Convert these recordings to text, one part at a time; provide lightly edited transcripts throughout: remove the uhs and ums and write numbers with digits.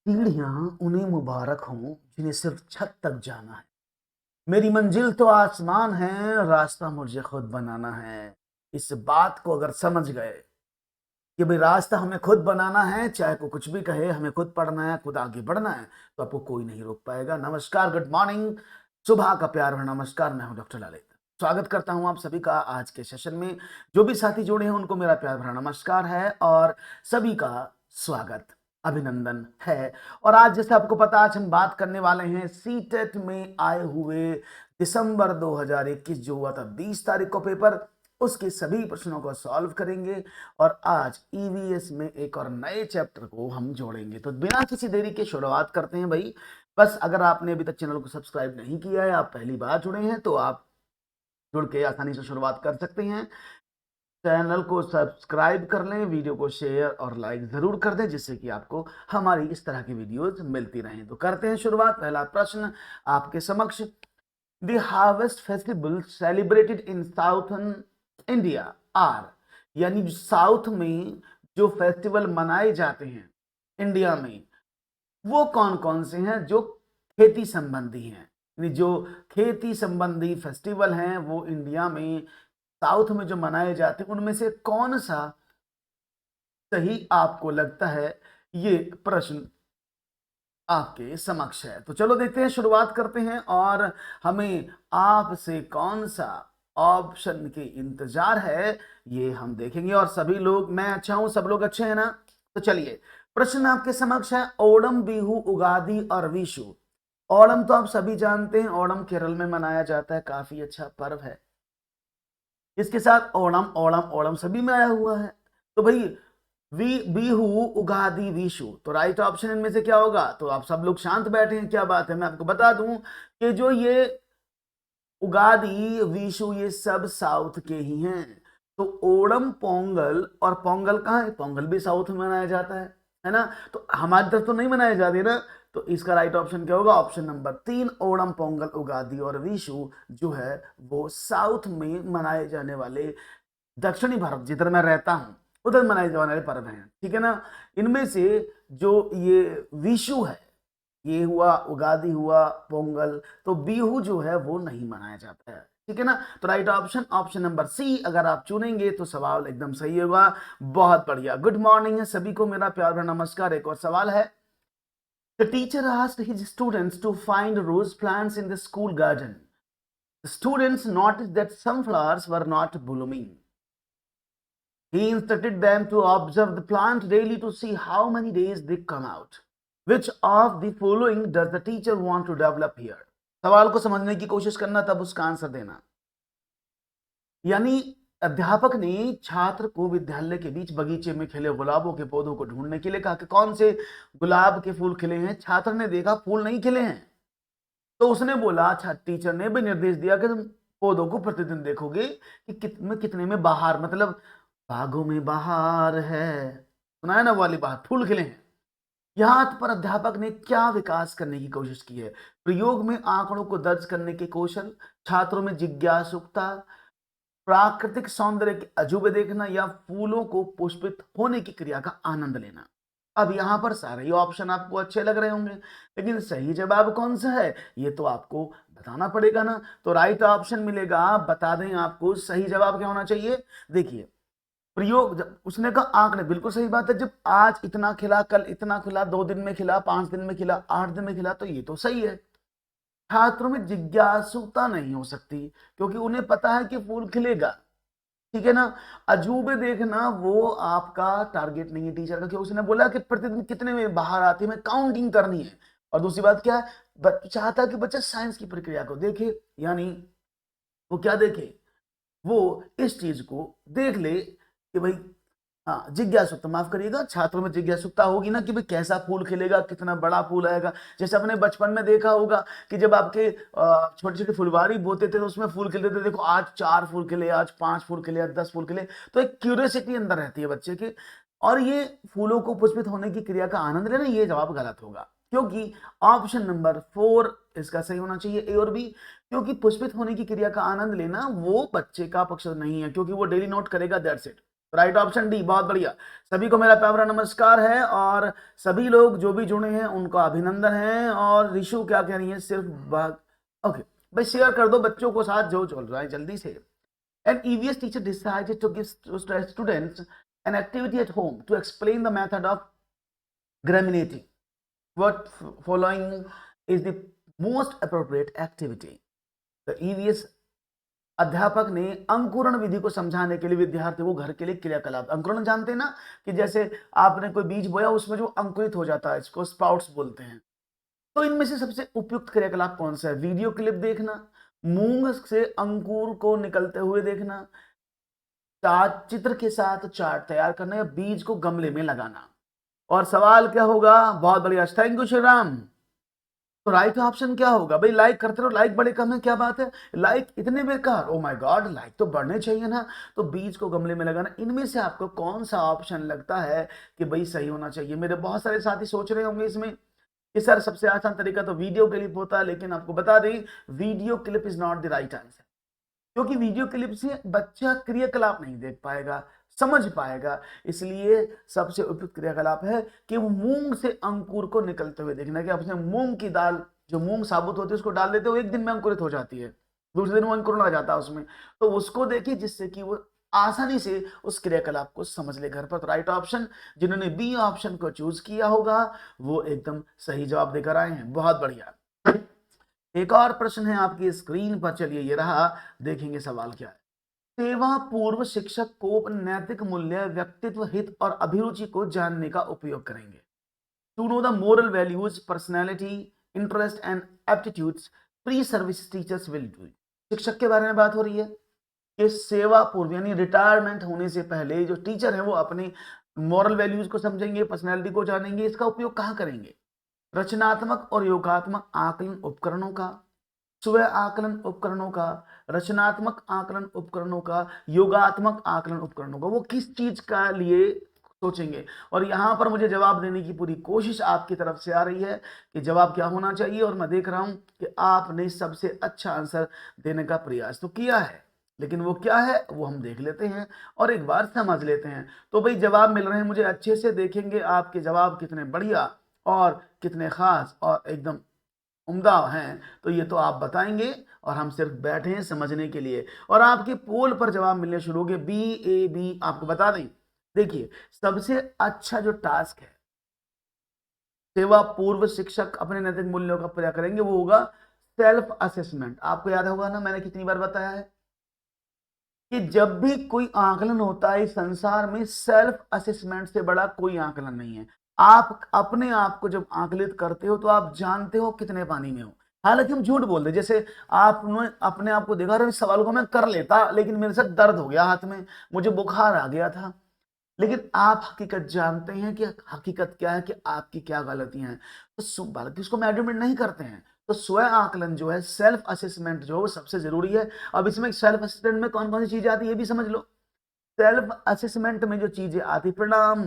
सीढ़ियां उन्हें मुबारक हों जिन्हें सिर्फ छत तक जाना है। मेरी मंजिल तो आसमान है, रास्ता मुझे खुद बनाना है। इस बात को अगर समझ गए कि भाई रास्ता हमें खुद बनाना है, चाहे कोई कुछ भी कहे, हमें खुद पढ़ना है, खुद आगे बढ़ना है, तो आपको कोई नहीं रोक पाएगा। नमस्कार, गुड मॉर्निंग, सुबह का प्यार भरा नमस्कार। मैं हूं डॉक्टर ललित। स्वागत करता हूं आप सभी का आज के सेशन में। जो भी साथी जुड़े हैं उनको मेरा प्यार भरा नमस्कार है और सभी का स्वागत, अभिनंदन है। और आज जैसे आपको पता, आज हम बात करने वाले हैं सीटेट में आए हुए दिसंबर 2021 जो हुआ था 20 तारीख को पेपर, उसके सभी प्रश्नों को सॉल्व करेंगे। और आज ईवीएस में एक और नए चैप्टर को हम जोड़ेंगे। तो बिना किसी देरी के शुरुआत करते हैं भाई। बस अगर आपने अभी तक चैनल को सब्सक्राइब नहीं किया है, आप पहली बार जुड़े हैं, तो आप जुड़ के आसानी से शुरुआत कर सकते हैं। चैनल को सब्सक्राइब कर लें, वीडियो को शेयर और लाइक जरूर कर दें, जिससे कि आपको हमारी इस तरह की वीडियोज मिलती रहें। तो करते हैं शुरुआत। पहला प्रश्न आपके समक्ष, the harvest festival celebrated in southern India are, यानी साउथ में जो फेस्टिवल मनाए जाते हैं इंडिया में, वो कौन कौन से हैं जो खेती संबंधी हैं। यानी जो खेती संबंधी फेस्टिवल हैं वो इंडिया में साउथ में जो मनाए जाते हैं, उनमें से कौन सा सही आपको लगता है, ये प्रश्न आपके समक्ष है। तो चलो देखते हैं, शुरुआत करते हैं। और हमें आपसे कौन सा ऑप्शन के इंतजार है ये हम देखेंगे। और सभी लोग, मैं अच्छा हूं, सब लोग अच्छे हैं ना? तो चलिए, प्रश्न आपके समक्ष है, ओणम, बिहू, उगादी और विशु। ओणम तो आप सभी जानते हैं, ओणम केरल में मनाया जाता है, काफी अच्छा पर्व है। इसके साथ ओणम ओणम ओणम सभी में आया हुआ है। तो भाई बिहू, उगादी, विशु, तो राइट ऑप्शन इनमें से क्या होगा? तो आप सब लोग शांत बैठे हैं, क्या बात है? मैं आपको बता दूं कि जो ये उगादी, विशु, ये सब साउथ के ही हैं। तो ओणम, पोंगल, और पोंगल कहाँ है? पोंगल भी साउथ में मनाया जाता है ना? तो हमारी तरफ तो नहीं मनाया जाती ना। तो इसका राइट ऑप्शन क्या होगा? ऑप्शन नंबर 3, ओणम, पोंगल, उगादी और विशु जो है वो साउथ में मनाए जाने वाले, दक्षिणी भारत जिधर मैं रहता हूं उधर मनाए जाने वाले पर्व हैं। ठीक है ना? इनमें से जो ये विशु है, ये हुआ, उगादी हुआ, पोंगल, तो बिहू जो है वो नहीं मनाया जाता है। ठीक है ना? तो right option option number C अगर आप चुनेंगे तो सवाल एकदम सही होगा। बहुत बढ़िया, गुड मॉर्निंग है सभी को, मेरा प्यार भरा नमस्कार। एक और सवाल है, the teacher asked his students to find rose plants in the school garden. The students noticed that some flowers were not blooming. He instructed them to observe the plant daily to see how many days they come out. Which of the following does the teacher want to develop here? सवाल को समझने की कोशिश करना, तब उसका answer देना। यानी अध्यापक ने छात्र को विद्यालय के बीच बगीचे में खिले गुलाबों के पौधों को ढूंढने के लिए कहा कि कौन से गुलाब के फूल खिले हैं। छात्र ने देखा फूल नहीं खिले हैं, तो उसने बोला, अच्छा, टीचर ने भी निर्देश दिया कि तुम पौधों को प्रतिदिन देखोगे कि कितने में बाहर, मतलब बागों में बाहर है, सुना है ना वाली बात, फूल खिले हैं। यहां पर अध्यापक ने क्या विकास करने की कोशिश की है? प्रयोग में आंकड़ों को दर्ज करने के कौशल, छात्रों में जिज्ञासुकता, प्राकृतिक सौंदर्य के अजूबे देखना, या फूलों को पुष्पित होने की क्रिया का आनंद लेना। अब यहां पर सारे ही ऑप्शन आपको अच्छे लग रहे होंगे, लेकिन सही जवाब कौन सा है ये तो आपको बताना पड़ेगा ना। तो राइट ऑप्शन मिलेगा, बता दें आपको सही जवाब क्या होना चाहिए। देखिए, प्रयोग, जब उसने कहा आंकड़े, बिल्कुल सही बात है। जब आज इतना खिला, कल इतना खिला, 2 दिन में खिला, 5 दिन में खिला, 8 दिन में खिला, तो ये तो सही है। छात्रों में जिज्ञासुता नहीं हो सकती क्योंकि उन्हें पता है कि फूल खिलेगा। ठीक है ना? अजूबे देखना वो आपका टारगेट नहीं है टीचर का, क्योंकि उसने बोला कि प्रतिदिन कितने में बाहर आती है, हमें काउंटिंग करनी है। और दूसरी बात क्या है, चाहता कि बच्चा साइंस की प्रक्रिया को देखे, यानी वो क्या देखे, वो इस चीज को देख ले कि भाई, हाँ, जिज्ञासुता, माफ करिएगा, छात्रों में जिज्ञासुता होगी ना कि भाई कैसा फूल खिलेगा, कितना बड़ा फूल आएगा। जैसे अपने बचपन में देखा होगा कि जब आपके छोटे छोटे फुलवारी बोते थे तो उसमें फूल खिलते थे, देखो आज 4 फूल खिले, आज 5 फूल खिले, आज 10 फूल खिले, तो एक क्यूरियोसिटी अंदर रहती है बच्चे के। और ये फूलों को पुष्पित होने की क्रिया का आनंद लेना, ये जवाब गलत होगा, क्योंकि ऑप्शन नंबर 4 इसका सही होना चाहिए, ए और बी। क्योंकि पुष्पित होने की क्रिया का आनंद लेना वो बच्चे का पक्ष नहीं है, क्योंकि वो डेली नोट करेगा, that's it. Right option D, बहुत बढ़िया। सभी को मेरा प्यारा नमस्कार है और सभी लोग जो भी जुड़े हैं उनका अभिनंदन है। और रिशु क्या कह रही है, सिर्फ भाग, ओके भाई शेयर कर दो बच्चों को साथ जो चल रहा है जल्दी से। An EVS teacher decided to give students an activity at home to explain the method of germinating. What following is the most appropriate activity? The EVS अध्यापक ने अंकुरण विधि को समझाने के लिए विद्यार्थी को घर के लिए क्रियाकलाप, अंकुरण जानते हैं ना, कि जैसे आपने कोई बीज बोया उसमें जो अंकुरित हो जाता है, इसको स्प्राउट्स बोलते हैं। तो इनमें से सबसे उपयुक्त क्रियाकलाप कौन सा है? वीडियो क्लिप देखना, मूंग से अंकुर को निकलते हुए देखना, चित्र के साथ चार्ट तैयार करना, या बीज को गमले में लगाना। और सवाल क्या होगा? बहुत बढ़िया, थैंक यू श्री राम। तो राइट ऑप्शन क्या होगा भाई? लाइक करते रहो, लाइक बड़े कम है, क्या बात है, लाइक इतने बेकार, ओ माय गॉड, लाइक तो बढ़ने चाहिए ना। तो बीज को गमले में लगाना, इनमें से आपको कौन सा ऑप्शन लगता है कि भाई सही होना चाहिए? मेरे बहुत सारे साथी सोच रहे होंगे इसमें कि सर सबसे आसान तरीका तो वीडियो क्लिप होता है, लेकिन आपको बता दें video clip is not the right answer, क्योंकि वीडियो क्लिप से बच्चा क्रियाकलाप नहीं देख पाएगा, समझ पाएगा। इसलिए सबसे उपयुक्त क्रियाकलाप है कि वो मूंग से अंकुर को निकलते हुए देखना, कि आपने मूंग की दाल, जो मूंग साबुत होती है उसको डाल देते हो, एक दिन में अंकुरित हो जाती है, दूसरे दिन वो अंकुरण आ जाता है उसमें, तो उसको देखिए जिससे कि वो आसानी से उस क्रियाकलाप को समझ ले घर पर। तो राइट ऑप्शन, जिन्होंने बी ऑप्शन को चूज किया होगा वो एकदम सही जवाब देकर आए हैं, बहुत बढ़िया। एक और प्रश्न है आपकी स्क्रीन पर, चलिए ये रहा, देखेंगे सवाल क्या है। सेवा पूर्व शिक्षक को नैतिक मूल्य, व्यक्तित्व, हित और अभिरुचि को जानने का उपयोग करेंगे। To know the moral values, personality, interest and aptitudes pre service teachers will do. शिक्षक के बारे में बात हो रही है कि सेवा पूर्व यानी रिटायरमेंट होने से पहले जो टीचर है वो अपने मॉरल वैल्यूज को समझेंगे, पर्सनैलिटी को जानेंगे। इसका उपयोग कहाँ करेंगे? रचनात्मक और योगात्मक आकलन उपकरणों का, स्व आकलन उपकरणों का, रचनात्मक आकलन उपकरणों का, योगात्मक आकलन उपकरणों का। वो किस चीज का लिए सोचेंगे? और यहां पर मुझे जवाब देने की पूरी कोशिश आपकी तरफ से आ रही है कि जवाब क्या होना चाहिए, और मैं देख रहा हूं कि आपने सबसे अच्छा आंसर देने का प्रयास तो किया है, लेकिन वो क्या है वो हम देख लेते हैं और एक बार समझ लेते हैं। तो भाई जवाब मिल रहे हैं मुझे अच्छे से, देखेंगे आपके जवाब कितने बढ़िया और कितने खास और एकदम उम्दा हैं, तो ये तो आप बताएंगे और हम सिर्फ बैठे हैं समझने के लिए। और आपके पोल पर जवाब मिलने शुरू हो गए, बी ए बी। आपको बता दें, देखिए सबसे अच्छा जो टास्क है सेवा पूर्व शिक्षक अपने नैतिक मूल्यों का प्रयास करेंगे वो होगा सेल्फ असेसमेंट। आपको याद होगा ना मैंने कितनी बार बताया है कि जब भी कोई आकलन होता है इस संसार में, सेल्फ असेसमेंट से बड़ा कोई आकलन नहीं है। आप अपने आप को जब आकलित करते हो तो आप जानते हो कितने पानी में हो। हालांकि हम झूठ बोलते, जैसे आपने अपने आप को देखा, इस सवाल को मैं कर लेता लेकिन मेरे साथ दर्द हो गया हाथ में, मुझे बुखार आ गया था। लेकिन आप हकीकत जानते हैं कि हकीकत क्या है, कि आपकी क्या गलतियां हैं। तो बालक इसको एडमिट नहीं करते हैं। तो स्व आकलन जो है, सेल्फ असेसमेंट जो है वो सबसे जरूरी है। अब इसमें सेल्फ असेसमेंट में कौन कौन सी चीजें आती है ये भी समझ लो। सेल्फ असेसमेंट में जो चीजें आती, प्रणाम,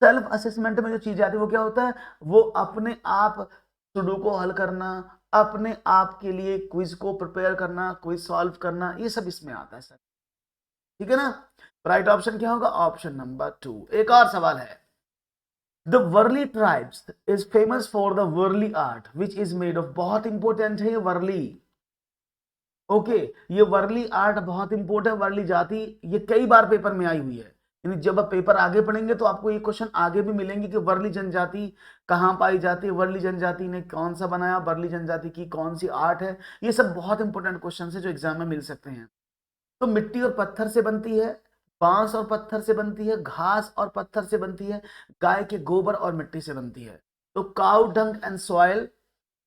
सेल्फ असेसमेंट में जो चीजें आती वो क्या होता है? वो अपने आप सुडोकू हल करना, अपने आप के लिए क्विज को प्रिपेयर करना, क्विज सॉल्व करना, ये सब इसमें आता है सर, ठीक है ना। राइट ऑप्शन क्या होगा? Option number 2। एक और सवाल है, the Warli tribes is famous for the Warli art which is made of. बहुत इंपॉर्टेंट है ये वर्ली, ओके ये वर्ली आर्ट बहुत इंपॉर्टेंट है। वर्ली जाति ये कई बार पेपर में आई हुई है, यानी जब आप पेपर आगे पढ़ेंगे तो आपको ये क्वेश्चन आगे भी मिलेंगे कि वर्ली जनजाति कहाँ पाई जाती है, वर्ली जनजाति ने कौन सा बनाया, वर्ली जनजाति की कौन सी आर्ट है। ये सब बहुत इंपॉर्टेंट क्वेश्चन है जो एग्जाम में मिल सकते हैं। तो मिट्टी और पत्थर से बनती है, बांस और पत्थर से बनती है, घास और पत्थर से बनती है, गाय के गोबर और मिट्टी से बनती है। तो cow dung and soil,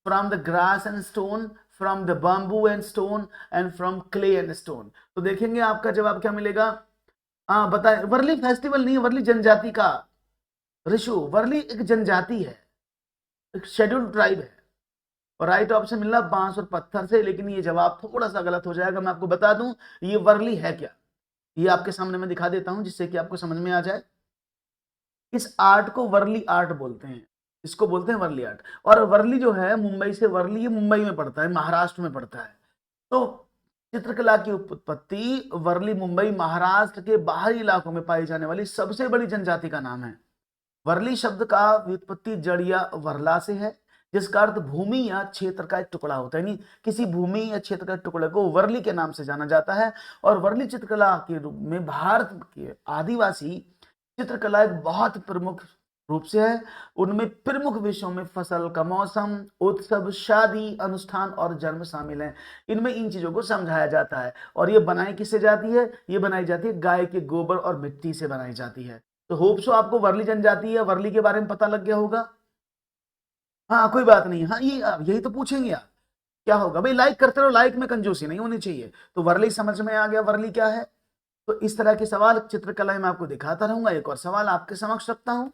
from the grass and stone, from the bamboo and stone and from clay and stone. तो देखेंगे आपका जवाब क्या मिलेगा। हाँ बताए, वर्ली फेस्टिवल नहीं है, वर्ली जनजाति का ऋषु, वर्ली एक जनजाति है, एक शेड्यूल्ड ट्राइब है। और राइट ऑप्शन मिल रहा बांस और पत्थर से, लेकिन ये जवाब थोड़ा सा गलत हो जाएगा। मैं आपको बता दूं ये वर्ली है क्या, ये आपके सामने मैं दिखा देता हूं जिससे कि आपको समझ में आ जाए। इस आर्ट को वर्ली आर्ट बोलते हैं, इसको बोलते हैं वर्ली आर्ट। और वर्ली जो है मुंबई से, वर्ली ये मुंबई में पड़ता है, महाराष्ट्र में पड़ता है। तो चित्रकला की उत्पत्ति वर्ली मुंबई महाराष्ट्र के बाहरी इलाकों में पाई जाने वाली सबसे बड़ी जनजाति का नाम है। वर्ली शब्द का व्युत्पत्ति जड़ या वर्ला से है, जिसका अर्थ भूमि या क्षेत्र का एक टुकड़ा होता है। यानी किसी भूमि या क्षेत्र का टुकड़े को वर्ली के नाम से जाना जाता है। और वर्ली चित्रकला के रूप में भारत के आदिवासी चित्रकला एक बहुत प्रमुख रूप से है। उनमें प्रमुख विषयों में फसल का मौसम, उत्सव, शादी, अनुष्ठान और जन्म शामिल हैं। इनमें इन चीजों को समझाया जाता है। और ये बनाई किससे जाती है? ये बनाई जाती है गाय के गोबर और मिट्टी से बनाई जाती है। तो होप सो आपको वर्ली जनजाति या वर्ली के बारे में पता लग गया होगा। हाँ कोई बात नहीं, हाँ ये यही तो पूछेंगे आप, क्या होगा भाई, लाइक करते रहो, लाइक में कंजूसी नहीं होनी चाहिए। तो वर्ली समझ में आ गया वर्ली क्या है। तो इस तरह के सवाल चित्रकला में आपको दिखाता रहूंगा। एक और सवाल आपके समक्ष रखता हूं।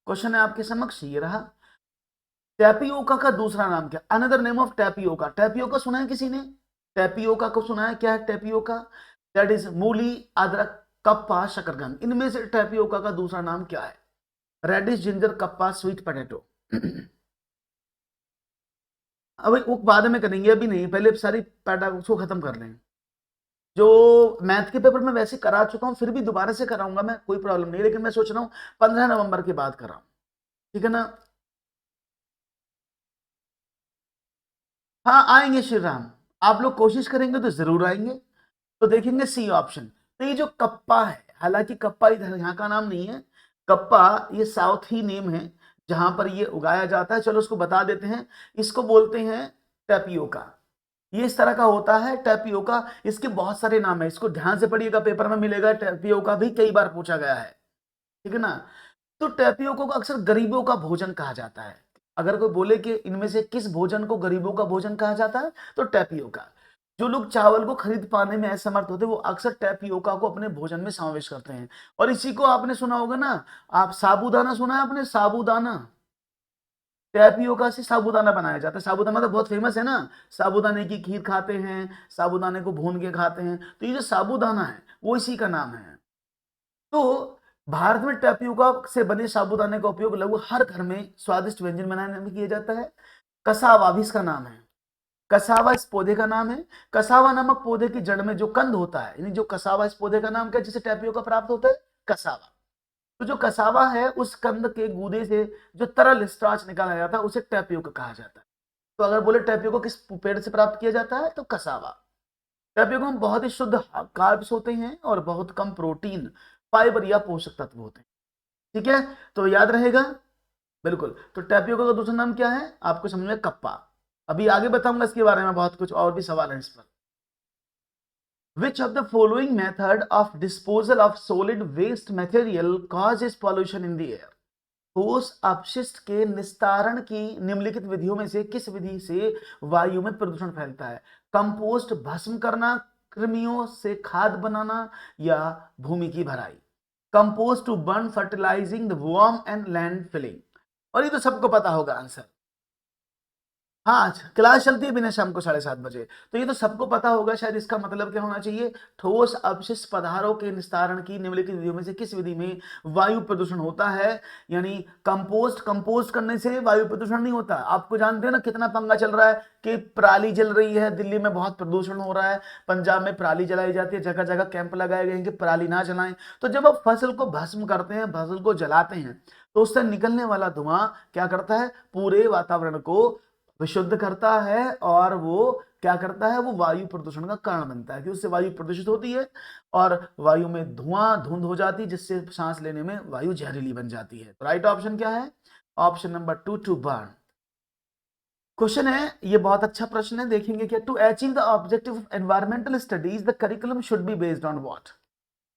क्वेश्चन है आपके समक्ष ये रहा, टैपियोका का दूसरा नाम क्या? Another name of tapioca. Tapioca सुना है किसी ने? टैपियोका को सुना है? क्या है टैपियोका? दैट इज मूली, अदरक, कप्पा, शकरकंद। इनमें से टैपियोका का दूसरा नाम क्या है? Radish, ginger, kappa, sweet potato. अभी वो बाद में करेंगे, अभी नहीं, पहले सारी पैटर्न को खत्म कर लें। जो मैथ के पेपर में वैसे करा चुका हूं, फिर भी दोबारा से कराऊंगा मैं, कोई प्रॉब्लम नहीं, लेकिन मैं सोच रहा हूं 15 नवंबर के बाद कराऊं, ठीक है ना? हाँ आएंगे श्री राम, आप लोग कोशिश करेंगे तो जरूर आएंगे। तो देखेंगे सी ऑप्शन। तो ये जो कप्पा है, हालांकि कप्पा इधर यहाँ का नाम नहीं है, कप्पा ये साउथ ही नेम है जहां पर ये उगाया जाता है। चलो उसको बता देते हैं, इसको बोलते हैं टैपियोका। ये इस तरह का होता है टैपियोका। इसके बहुत सारे नाम है, इसको ध्यान से पढ़िएगा, पेपर में मिलेगा। टैपियोका भी कई बार पूछा गया है, ठीक है ना? तो टैपियोका को अक्सर गरीबों का भोजन कहा जाता है। अगर कोई बोले कि इनमें से किस भोजन को गरीबों का भोजन कहा जाता है, तो टैपियोका। जो लोग चावल को खरीद पाने में असमर्थ होते हैं, वो अक्सर टैपियोका को अपने भोजन में समावेश करते हैं। और इसी को आपने सुना होगा ना, आप साबूदाना सुना है आपने? साबूदाना, टैपियोका से साबूदाना बनाया जाता है। साबूदाना तो बहुत फेमस है ना, साबूदाने की खीर खाते हैं, साबूदाने को भून के खाते हैं। तो ये जो साबूदाना है वो इसी का नाम है। तो भारत में टैपियोका से बने साबूदाने का उपयोग लगभग हर घर में स्वादिष्ट व्यंजन बनाने में किया जाता है। कसावा भी इसका नाम है। कसावा इस पौधे का नाम है। कसावा नामक पौधे की जड़ में जो कंद होता है, यानी जो कसावा इस पौधे का नाम क्या है जिसे टैपियोका प्राप्त होता है? कसावा। तो जो कसावा है उस कंद के गूदे से जो तरल स्टार्च निकाला जाता है उसे टैपियोका कहा जाता है। तो अगर बोले टैपियोका किस पेड़ से प्राप्त किया जाता है, तो कसावा। टैपियोका में बहुत ही शुद्ध कार्ब्स होते हैं और बहुत कम प्रोटीन, फाइबर या पोषक तत्व होते हैं, ठीक है? तो याद रहेगा बिल्कुल। तो टैपियोका का दूसरा नाम क्या है आपको समझ में? कप्पा। अभी आगे बताऊंगा इसके बारे में, बहुत कुछ और भी सवाल है इस पर। Which of the following method of disposal of solid waste material causes pollution in the air? ठोस अपशिष्ट के निस्तारण की निम्नलिखित विधियों में से किस विधि से वायु में प्रदूषण फैलता है? कंपोस्ट, भस्म करना, कृमियों से खाद बनाना, या भूमि की भराई? Compost to burn fertilizing the worm and land filling. और ये तो सबको पता होगा आंसर। हाँ क्लास चलती है बिना शाम को 7:30 बजे, तो ये तो सबको पता होगा शायद। इसका मतलब क्या होना चाहिए? ठोस अपशिष्ट पदार्थों के निस्तारण की निम्नलिखित विधियों में से किस विधि में वायु प्रदूषण होता है? यानी कंपोस्ट करने से वायु प्रदूषण नहीं होता। आपको जानते हैं ना कितना पंगा चल रहा है कि पराली जल रही है, दिल्ली में बहुत प्रदूषण हो रहा है, पंजाब में पराली जलाई जाती है, जगह जगह कैंप लगाए गए हैं कि पराली ना जलाएं। तो जब आप फसल को भस्म करते हैं, फसल को जलाते हैं, तो उससे निकलने वाला धुआं क्या करता है? पूरे वातावरण को विशुद्ध करता है और वो क्या करता है? वो वायु प्रदूषण का कारण बनता है, कि उससे वायु प्रदूषित होती है और वायु में धुआं धुंध हो जाती है, जिससे सांस लेने में वायु जहरीली बन जाती है। तो राइट ऑप्शन क्या है? Option number 2, to burn. Question है, ये बहुत अच्छा प्रश्न है, देखेंगे क्या। To achieve the objective of environmental studies the curriculum should be based on what?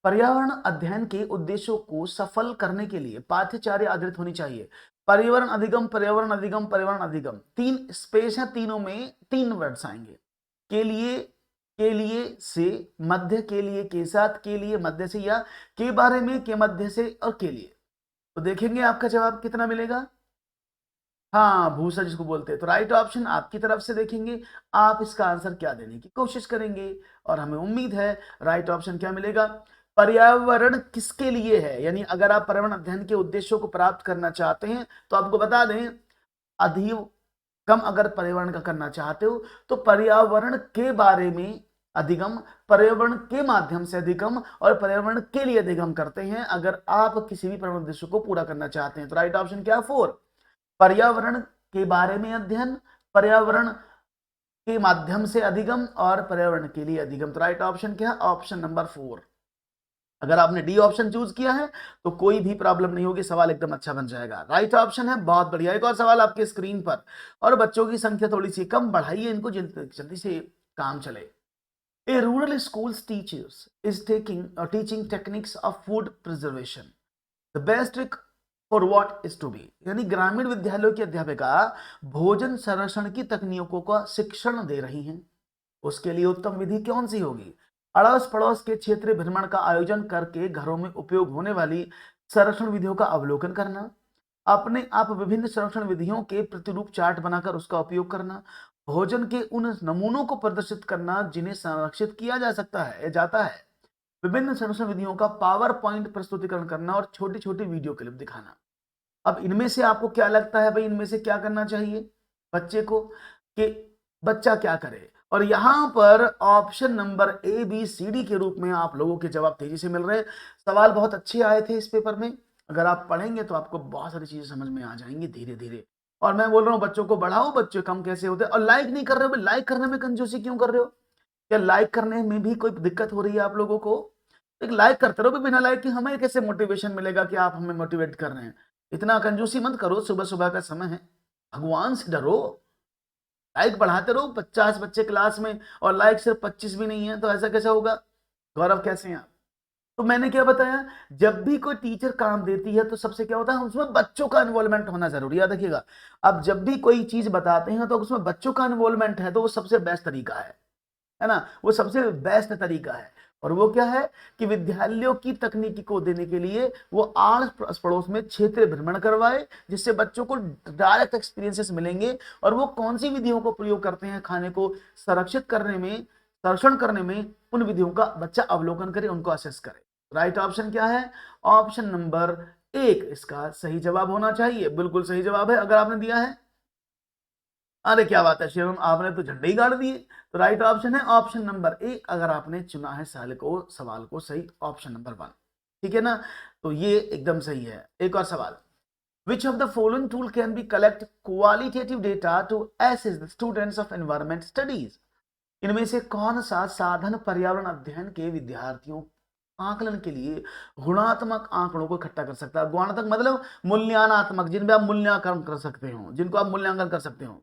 पर्यावरण अध्ययन के उद्देश्यों को सफल करने के लिए पाठ्यचर्या आधारित होनी चाहिए। पर्यावरण अधिगम, पर्यावरण अधिगम, पर्यावरण अधिगम, 3 स्पेस है, तीनों में 3 वर्ड्स आएंगे। के लिए से, मध्य के लिए के साथ, के लिए मध्य से, या के बारे में के मध्य से, और के लिए। तो देखेंगे आपका जवाब कितना मिलेगा। हाँ भूसा जिसको बोलते हैं। तो राइट ऑप्शन आपकी तरफ से देखेंगे आप इसका आंसर क्या देने की कोशिश करेंगे, और हमें उम्मीद है राइट ऑप्शन क्या मिलेगा। पर्यावरण किसके लिए है? यानी अगर आप पर्यावरण अध्ययन के उद्देश्यों को प्राप्त करना चाहते हैं, तो आपको बता दें अधिगम अगर पर्यावरण का करना चाहते हो तो पर्यावरण के बारे में अधिगम, पर्यावरण के माध्यम से अधिगम और पर्यावरण के लिए अधिगम करते हैं अगर आप किसी भी प्रमुख उद्देश्य को पूरा करना चाहते हैं। तो राइट ऑप्शन क्या है? 4, पर्यावरण के बारे में अध्ययन, पर्यावरण के माध्यम से अधिगम और पर्यावरण के लिए अधिगम। तो राइट ऑप्शन क्या है? Option number 4। अगर आपने डी ऑप्शन चूज किया है तो कोई भी प्रॉब्लम नहीं होगी, सवाल एकदम अच्छा बन जाएगा। राइट ऑप्शन है, बहुत बढ़िया। एक और सवाल आपके स्क्रीन पर, और बच्चों की संख्या थोड़ी सी कम बढ़ाइए, इनको जल्दी से काम चले। A rural school's teachers is teaching techniques of food preservation. The best trick for what is to be. यानी ग्रामीण विद्यालयों की अध्यापिका भोजन संरक्षण की तकनीकों का शिक्षण दे रही हैं। उसके लिए उत्तम विधि कौन सी होगी? अड़ोस पड़ोस के क्षेत्रीय भ्रमण का आयोजन करके घरों में उपयोग होने वाली संरक्षण विधियों का अवलोकन करना, अपने आप विभिन्न संरक्षण विधियों के प्रतिरूप चार्ट बनाकर उसका उपयोग करना, भोजन के उन नमूनों को प्रदर्शित करना जिन्हें संरक्षित किया जा सकता है जाता है, विभिन्न संरक्षण विधियों का पावर पॉइंट प्रस्तुतिकरण करना और छोटी छोटी वीडियो क्लिप दिखाना। अब इनमें से आपको क्या लगता है भाई, इनमें से क्या करना चाहिए बच्चे को, कि बच्चा क्या करे? और यहां पर option number A B C D के रूप में आप लोगों के जवाब तेजी से मिल रहे हैं। सवाल बहुत अच्छे आए थे इस पेपर में, अगर आप पढ़ेंगे तो आपको बहुत सारी चीजें समझ में आ जाएंगी धीरे धीरे। और मैं बोल रहा हूँ बच्चों को बढ़ाओ, बच्चे कम कैसे होते हैं? और लाइक नहीं कर रहे हो, लाइक करने में कंजूसी क्यों कर रहे हो? क्या लाइक करने में भी कोई दिक्कत हो रही है आप लोगों को? एक लाइक करते रहो, बिना लाइक के हमें कैसे मोटिवेशन मिलेगा कि आप हमें मोटिवेट कर रहे हैं? इतना कंजूसी मत करो, सुबह सुबह का समय है, भगवान से डरो। लाइक बढ़ाते रहो, 50 बच्चे क्लास में और लाइक सिर्फ 25 भी नहीं है, तो ऐसा कैसा होगा? गौरव कैसे हैं आप? तो मैंने क्या बताया, जब भी कोई टीचर काम देती है तो सबसे क्या होता है, उसमें बच्चों का इन्वॉल्वमेंट होना जरूरी है। देखिएगा, अब जब भी कोई चीज बताते हैं तो उसमें बच्चों का इन्वॉल्वमेंट है तो वो सबसे बेस्ट तरीका है ना, वो सबसे बेस्ट तरीका है। और वो क्या है कि विद्यालयों की तकनीकी को देने के लिए वो आस पड़ोस में क्षेत्रीय भ्रमण करवाए, जिससे बच्चों को डायरेक्ट एक्सपीरियंसेस मिलेंगे और वो कौन सी विधियों को प्रयोग करते हैं खाने को संरक्षित करने में, संरक्षण करने में, उन विधियों का बच्चा अवलोकन करे, उनको असेस करे। राइट ऑप्शन क्या है? ऑप्शन नंबर 1 इसका सही जवाब होना चाहिए। बिल्कुल सही जवाब है अगर आपने दिया है। अरे क्या बात है शिवम, आपने तो झंडे ही गाड़ दिए। तो राइट ऑप्शन है ऑप्शन नंबर 1 अगर आपने चुना है सवाल को सही, ऑप्शन नंबर 1। ठीक है ना, तो ये एकदम सही है। एक और सवाल, Which of the following tool can be collect qualitative data to assess the students of environment studies? इनमें से कौन सा साधन पर्यावरण अध्ययन के विद्यार्थियों आकलन के लिए गुणात्मक आंकड़ों को इकट्ठा कर सकता है? गुणात्मक मतलब मूल्यांकनात्मक, जिनमें आप मूल्यांकन कर सकते हो, जिनको आप मूल्यांकन कर सकते हो।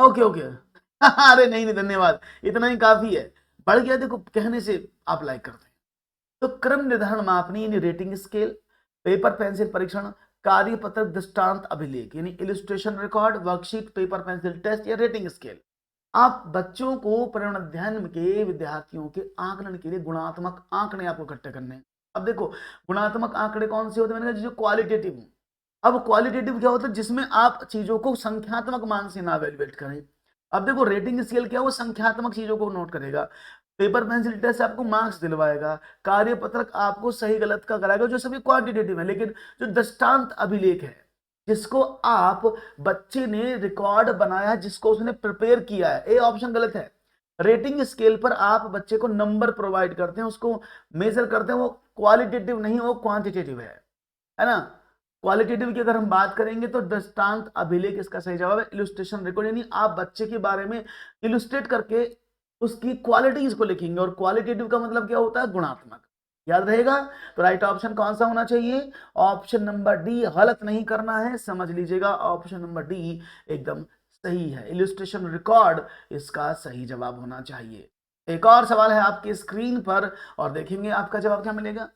ओके ओके अरे नहीं नहीं, धन्यवाद, इतना ही काफी है। बढ़ गया देखो, कहने से आप लाइक करते हैं। तो क्रम निर्धारण मापनी यानी रेटिंग स्केल, पेपर पेंसिल परीक्षण, कार्यपत्र दृष्टांत अभिलेख यानी illustration record, worksheet, paper pencil test या रेटिंग स्केल। आप बच्चों को पर्यावरण अध्ययन के विद्यार्थियों के आकलन के लिए गुणात्मक आंकड़े आपको इकट्ठे करने हैं। अब देखो, गुणात्मक आंकड़े कौन से होते हैं? मैंने कहा जो क्वालिटेटिव हो। अब क्वालिटेटिव क्या होता है? जिसमें आप चीजों को संख्यात्मक मान से ना एवेल्युएट करें। अब देखो, रेटिंग स्केल क्या, वो संख्यात्मक चीजों को नोट करेगा। पेपर पेंसिल टेस्ट आपको मार्क्स दिलवाएगा। कार्यपत्रक आपको सही गलत का कराएगा, जो सभी क्वांटिटेटिव है। लेकिन जो दृष्टांत अभिलेख है, जिसको आप बच्चे ने रिकॉर्ड बनाया, जिसको उसने प्रिपेयर किया है, ए ऑप्शन गलत है। रेटिंग स्केल पर आप बच्चे को नंबर प्रोवाइड करते हैं, उसको मेजर करते हैं, वो क्वालिटेटिव नहीं, वो क्वांटिटेटिव है ना। क्वालिटेटिव की अगर हम बात करेंगे तो दृष्टांत अभिलेख इसका सही जवाब है। इलस्ट्रेशन रिकॉर्ड यानी आप बच्चे के बारे में इलस्ट्रेट करके उसकी क्वालिटीज को लिखेंगे, और क्वालिटेटिव का मतलब क्या होता है? गुणात्मक। याद रहेगा। तो राइट ऑप्शन कौन सा होना चाहिए? Option number D. गलत नहीं करना है, समझ लीजिएगा, ऑप्शन नंबर डी एकदम सही है। इलस्ट्रेशन रिकॉर्ड इसका सही जवाब होना चाहिए। एक और सवाल है आपके स्क्रीन पर और देखेंगे आपका जवाब क्या मिलेगा।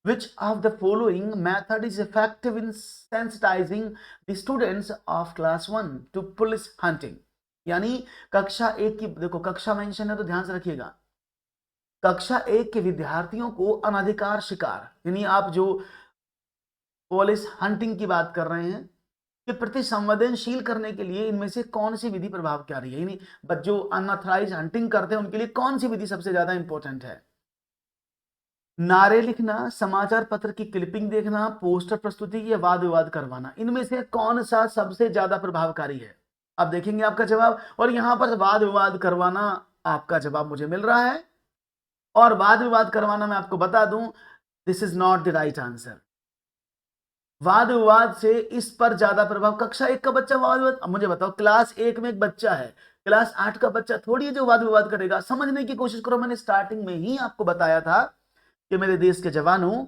Which of the following method is effective in sensitizing the students of class 1 to police hunting? यानी कक्षा 1 की, देखो कक्षा मेंशन है तो ध्यान से रखिएगा, कक्षा 1 के विद्यार्थियों को अनधिकार शिकार यानी आप जो पुलिस हंटिंग की बात कर रहे हैं के प्रति संवेदनशील करने के लिए इनमें से कौन सी विधि प्रभावकारी है? यानी जो अनऑथराइज हंटिंग करते हैं उनके लिए कौन सी विधि सबसे ज्यादा इंपॉर्टेंट है? नारे लिखना, समाचार पत्र की क्लिपिंग देखना, पोस्टर प्रस्तुति या वाद विवाद करवाना, इनमें से कौन सा सबसे ज्यादा प्रभावकारी है? अब देखेंगे आपका जवाब। और यहां पर वाद विवाद करवाना आपका जवाब मुझे मिल रहा है। और वाद विवाद करवाना मैं आपको बता दूं, this is not the right answer. वाद विवाद से इस पर ज्यादा प्रभाव, कक्षा 1 का बच्चा वाद विवाद, अब मुझे बताओ क्लास 1 में एक बच्चा है, क्लास 8 का बच्चा थोड़ी है जो वाद विवाद करेगा। समझने की कोशिश करो, मैंने स्टार्टिंग में ही आपको बताया था कि मेरे देश के जवानों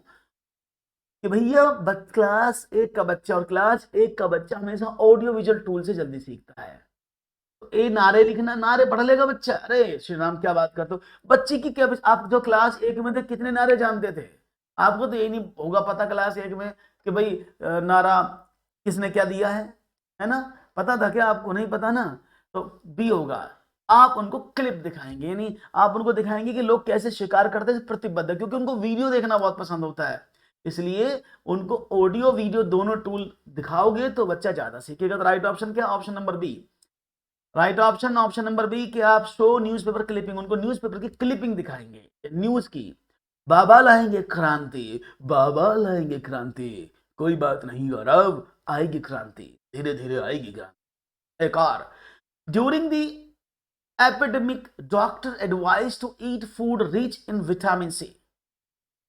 कि भैया क्लास 1 का बच्चा और क्लास 1 का बच्चा हमेशा ऑडियो विजुअल टूल से जल्दी सीखता है। तो ए नारे लिखना, नारे पढ़ लेगा बच्चा। अरे श्री राम क्या बात करते हो, बच्चे की क्या, आप जो क्लास 1 में थे कितने नारे जानते थे? आपको तो यही नहीं होगा पता क्लास 1 में कि भाई नारा किसने क्या दिया है ना? पता था क्या? आपको नहीं पता ना, तो भी होगा। आप उनको क्लिप दिखाएंगे, यानी आप उनको दिखाएंगे कि लोग कैसे शिकार करते हैं प्रतिबद्ध, क्योंकि उनको वीडियो देखना बहुत पसंद होता है। इसलिए उनको ऑडियो वीडियो दोनों टूल दिखाओगे तो बच्चा ज्यादा सीखेगा। तो राइट ऑप्शन क्या? Option number B. Right option option number B कि आप शो न्यूज़पेपर क्लिपिंग, उनको न्यूज़पेपर की क्लिपिंग दिखाएंगे, न्यूज की। बाबा लाएंगे क्रांति, बाबा लाएंगे क्रांति, कोई बात नहीं गौरव, आएगी क्रांति, धीरे धीरे आएगी क्रांति। एक और, during the epidemic doctor advise to eat food rich in vitamin C.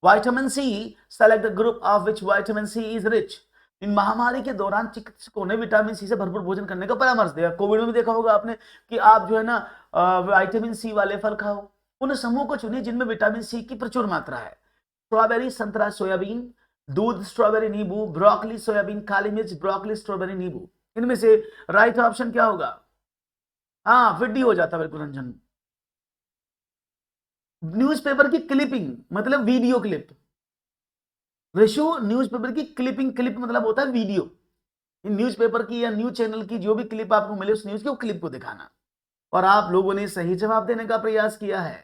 Vitamin C, select the group of which vitamin C is rich. इन महामारी के दौरान चिकित्सकों ने विटामिन सी से भरपूर भोजन करने का परामर्श दिया। कोविड में भी देखा होगा आपने कि आप जो है ना विटामिन सी वाले फल खाओ। उन समूह को चुनिए जिनमें विटामिन सी की प्रचुर मात्रा है। स्ट्रॉबेरी, संतरा, सोयाबीन, दूध, स्ट्रॉबेरी, नींबू, ब्रोकली, सोयाबीन, काली मिर्च, ब्रोकली, स्ट्रॉबेरी, नींबू। इनमें से राइट ऑप्शन क्या होगा? हाँ, फिर डी हो जाता बिल्कुल रंजन। न्यूज़पेपर की क्लिपिंग मतलब वीडियो क्लिप। रेशो न्यूज़पेपर की क्लिपिंग, क्लिप मतलब होता है वीडियो। न्यूज़पेपर की या न्यूज चैनल की जो भी क्लिप आपको मिले उस न्यूज की क्लिप को दिखाना। और आप लोगों ने सही जवाब देने का प्रयास किया है,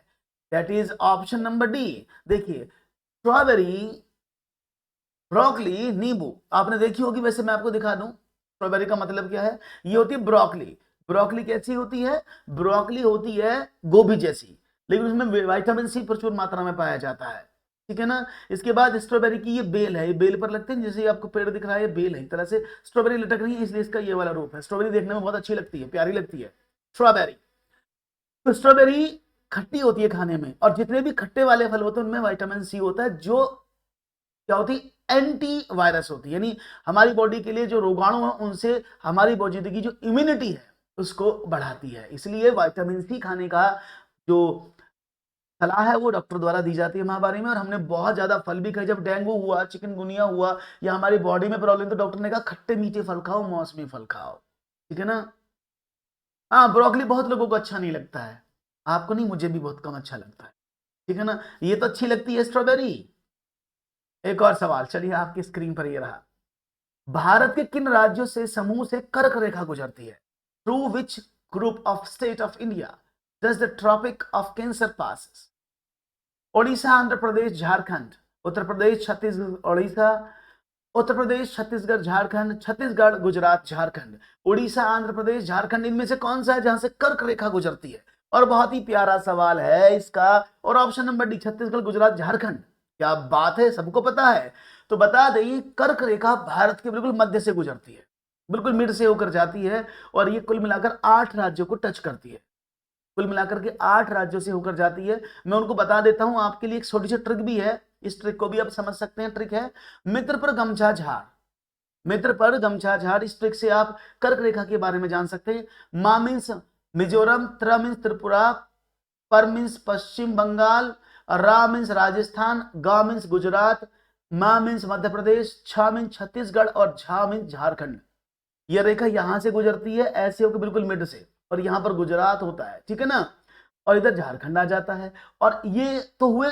that is option number D. देखिए स्ट्रॉबेरी, ब्रोकली, नींबू आपने देखी होगी, वैसे मैं आपको दिखा दूं स्ट्रॉबेरी का मतलब क्या है। ये होती है ब्रोकली। ब्रोकली कैसी होती है? ब्रोकली होती है गोभी जैसी, लेकिन उसमें विटामिन सी प्रचुर मात्रा में पाया जाता है, ठीक है ना। इसके बाद स्ट्रॉबेरी की ये बेल है, ये बेल पर लगते हैं, जैसे आपको पेड़ दिख रहा है, ये बेल है, एक तरह से स्ट्रॉबेरी लटक रही है, इसलिए इसका ये वाला रूप है। स्ट्रॉबेरी देखने में बहुत अच्छी लगती है, प्यारी लगती है स्ट्रॉबेरी। तो स्ट्रॉबेरी खट्टी होती है खाने में, और जितने भी खट्टे वाले फल होते हैं उनमें विटामिन सी होता है, जो क्या होती है? एंटी वायरस होती है, यानी हमारी बॉडी के लिए जो रोगाणु है उनसे हमारी बॉडी की जो इम्यूनिटी है उसको बढ़ाती है। इसलिए विटामिन सी खाने का जो सलाह है वो डॉक्टर द्वारा दी जाती है महामारी में। और हमने बहुत ज्यादा फल भी खाए, जब डेंगू हुआ, चिकनगुनिया हुआ या हमारी बॉडी में प्रॉब्लम, तो डॉक्टर ने कहा खट्टे मीठे फल खाओ, मौसमी फल खाओ, ठीक है ना। हाँ, ब्रोकली बहुत लोगों को अच्छा नहीं लगता है, आपको नहीं, मुझे भी बहुत कम अच्छा लगता है, ठीक है ना। ये तो अच्छी लगती है स्ट्रॉबेरी। एक और सवाल, चलिए आपकी स्क्रीन पर ये रहा। भारत के किन राज्यों से समूह से कर्क रेखा गुजरती है? Through which group of state of India does the Tropic of Cancer pass? Odisha, Andhra Pradesh, Jharkhand, Uttar Pradesh, Chhattisgarh, Odisha, Uttar Pradesh, Chhattisgarh, Jharkhand, Chhattisgarh, Gujarat, Jharkhand. Orissa, Andhra Pradesh, Jharkhand, इनमें से कौन सा है जहां से कर्क रेखा गुजरती है? और बहुत ही प्यारा सवाल है इसका, और option number D, Chhattisgarh, Gujarat, Jharkhand. क्या बात है, सबको पता है। तो बता दें, कर्क रेखा भारत के बिल्कुल मध्य से गुजरती है, बिल्कुल मिड से होकर जाती है, और ये कुल मिलाकर 8 राज्यों को टच करती है। कुल मिलाकर के 8 राज्यों से होकर जाती है। मैं उनको बता देता हूं आपके लिए, एक छोटी सी ट्रिक भी है, इस ट्रिक को भी आप समझ सकते हैं। ट्रिक है मित्र पर गमछा झाड़। मित्र पर गमछा झाड़, इस ट्रिक से आप कर्क रेखा के बारे में जान सकते हैं। मा मीन्स मिजोरम, त्र मीन्स त्रिपुरा, पर मीन्स पश्चिम बंगाल, रा मीन्स राजस्थान, गा मीन्स गुजरात, मा मीन्स मध्य प्रदेश, छा मीन्स छत्तीसगढ़, और झा मीन्स झारखंड। यह रेखा यहां से गुजरती है ऐसे होकर बिल्कुल मिड से, और यहां पर गुजरात होता है, ठीक है ना, और इधर झारखंड आ जाता है। और ये तो हुए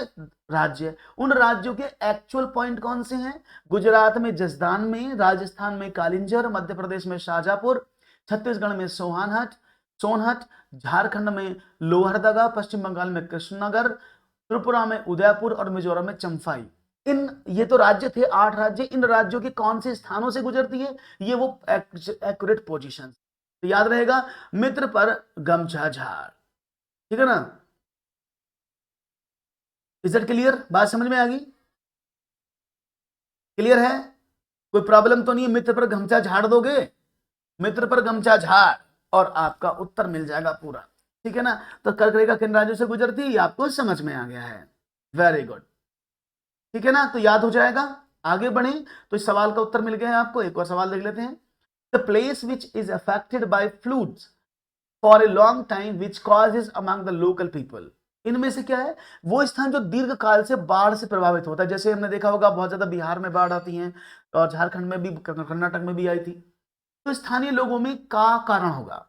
राज्य। उन राज्यों के एक्चुअल पॉइंट कौन से हैं? गुजरात में जसदान में, राजस्थान में कालिंजर, मध्य प्रदेश में शाजापुर, छत्तीसगढ़ में सोनहट, झारखंड में लोहरदगा, पश्चिम बंगाल में कृष्णनगर, त्रिपुरा में उदयपुर, और मिजोरम में चंफाई। ये तो राज्य थे 8 राज्य। इन राज्यों के कौन से स्थानों से गुजरती है? ये वो एक्यूरेट पोजीशन, तो याद रहेगा मित्र पर गमछा झाड़, ठीक है ना। Is it clear? बात समझ में आ गई? क्लियर है? कोई प्रॉब्लम तो नहीं है? मित्र पर गमछा झाड़ दोगे, मित्र पर गमछा झाड़, और आपका उत्तर मिल जाएगा पूरा। ठीक है ना। तो कर्क रेखा किन राज्यों से गुजरती है, ये आपको समझ में आ गया है। वेरी गुड, ठीक है ना, तो याद हो जाएगा। आगे बढ़े तो इस सवाल का उत्तर मिल गया है आपको। एक और सवाल देख लेते हैं। The place which is affected by fluids for a long time which causes among the local people, इनमें से क्या है वो स्थान जो दीर्घ काल से बाढ़ से प्रभावित होता है। जैसे हमने देखा होगा बहुत ज्यादा बिहार में बाढ़ आती है और झारखंड में भी, कर्नाटक में भी आई थी। तो स्थानीय लोगों में का कारण होगा,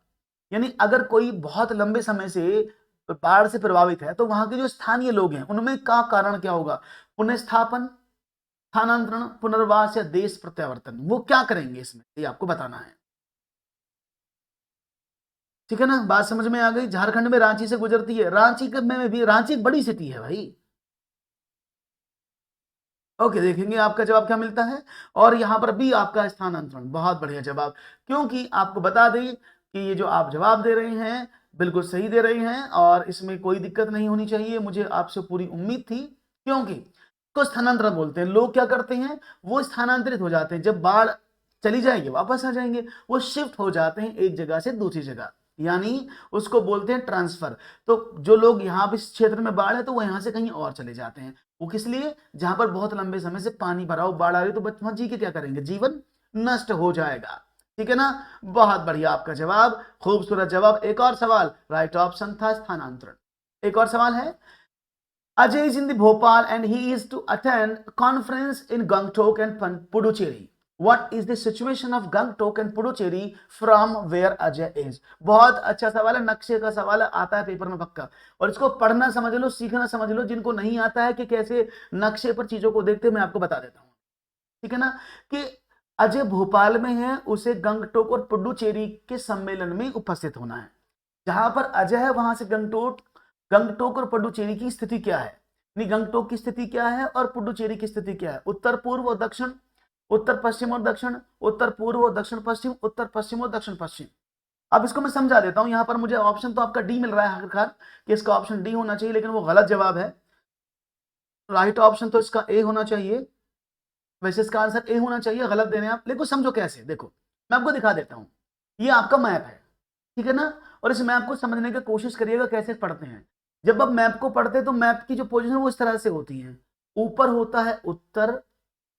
यानी अगर कोई बहुत लंबे समय से बाढ़ से प्रभावित है तो वहां के जो स्थानीय लोग हैं उनमें का कारण क्या होगा, पुनर्स्थापन, स्थानांतरण, पुनर्वास या देश प्रत्यावर्तन, वो क्या करेंगे इसमें, ये आपको बताना है। ठीक है ना, बात समझ में आ गई। झारखंड में रांची से गुजरती है, रांची में भी, रांची एक बड़ी सिटी है भाई। ओके, देखेंगे आपका जवाब क्या मिलता है। और यहां पर भी आपका स्थानांतरण, बहुत बढ़िया जवाब। क्योंकि आपको बता दें कि ये जो आप जवाब दे रहे हैं बिल्कुल सही दे रहे हैं और इसमें कोई दिक्कत नहीं होनी चाहिए, मुझे आपसे पूरी उम्मीद थी। क्योंकि को स्थानांतरण बोलते हैं, लोग क्या करते हैं वो स्थानांतरित हो जाते हैं, जब बाढ़ चली जाएगी वापस आ जाएंगे, वो शिफ्ट हो जाते हैं एक जगह से दूसरी जगह, यानी उसको बोलते हैं ट्रांसफर। तो जो लोग यहाँ इस क्षेत्र में बाढ़ है तो वो यहाँ से कहीं और चले जाते हैं। वो किस लिए, जहां पर बहुत लंबे समय से पानी भरा हो, बाढ़ आ रही, तो बच्चे जी के क्या करेंगे, जीवन नष्ट हो जाएगा। ठीक है ना, बहुत बढ़िया आपका जवाब, खूबसूरत जवाब। एक और सवाल, राइट ऑप्शन था स्थानांतरण। एक और सवाल है, Ajay is in the Bhopal and he is to attend conference in Gangtok and Puducherry. What is the situation of Gangtok and Puducherry from where Ajay is? बहुत अच्छा सवाल है, नक्शे का सवाल है, आता है पेपर में पक्का। और इसको पढ़ना समझ लो, सीखना समझ लो। जिनको नहीं आता है कि कैसे नक्शे पर चीजों को देखते, मैं आपको बता देता हूँ। ठीक है ना, कि अजय भोपाल में है, उसे गंगटोक और पुडुचेरी के सम्मेलन में उपस्थित होना है। जहां पर अजय है वहां से गंगटोक और पुडुचेरी की स्थिति क्या है, गंगटोक की स्थिति क्या है और पुडुचेरी की स्थिति क्या है, उत्तर पूर्व और दक्षिण, उत्तर पश्चिम और दक्षिण, उत्तर पूर्व और दक्षिण पश्चिम, उत्तर पश्चिम और दक्षिण पश्चिम। अब इसको मैं समझा देता हूं। यहां पर मुझे ऑप्शन तो आपका डी मिल रहा है आखिरकार कि इसका ऑप्शन डी होना चाहिए, लेकिन वो गलत जवाब है। राइट ऑप्शन तो इसका ए होना चाहिए। वैसे इसका आंसर ए होना चाहिए, गलत दे रहे हैं आप। लेकिन समझो कैसे, देखो मैं आपको दिखा देता हूं। ये आपका मैप है, ठीक है ना, और इस मैप को समझने की कोशिश करिएगा कैसे पढ़ते हैं। जब आप मैप को पढ़ते हैं तो मैप की जो पोजीशन वो इस तरह से होती है, ऊपर होता है उत्तर,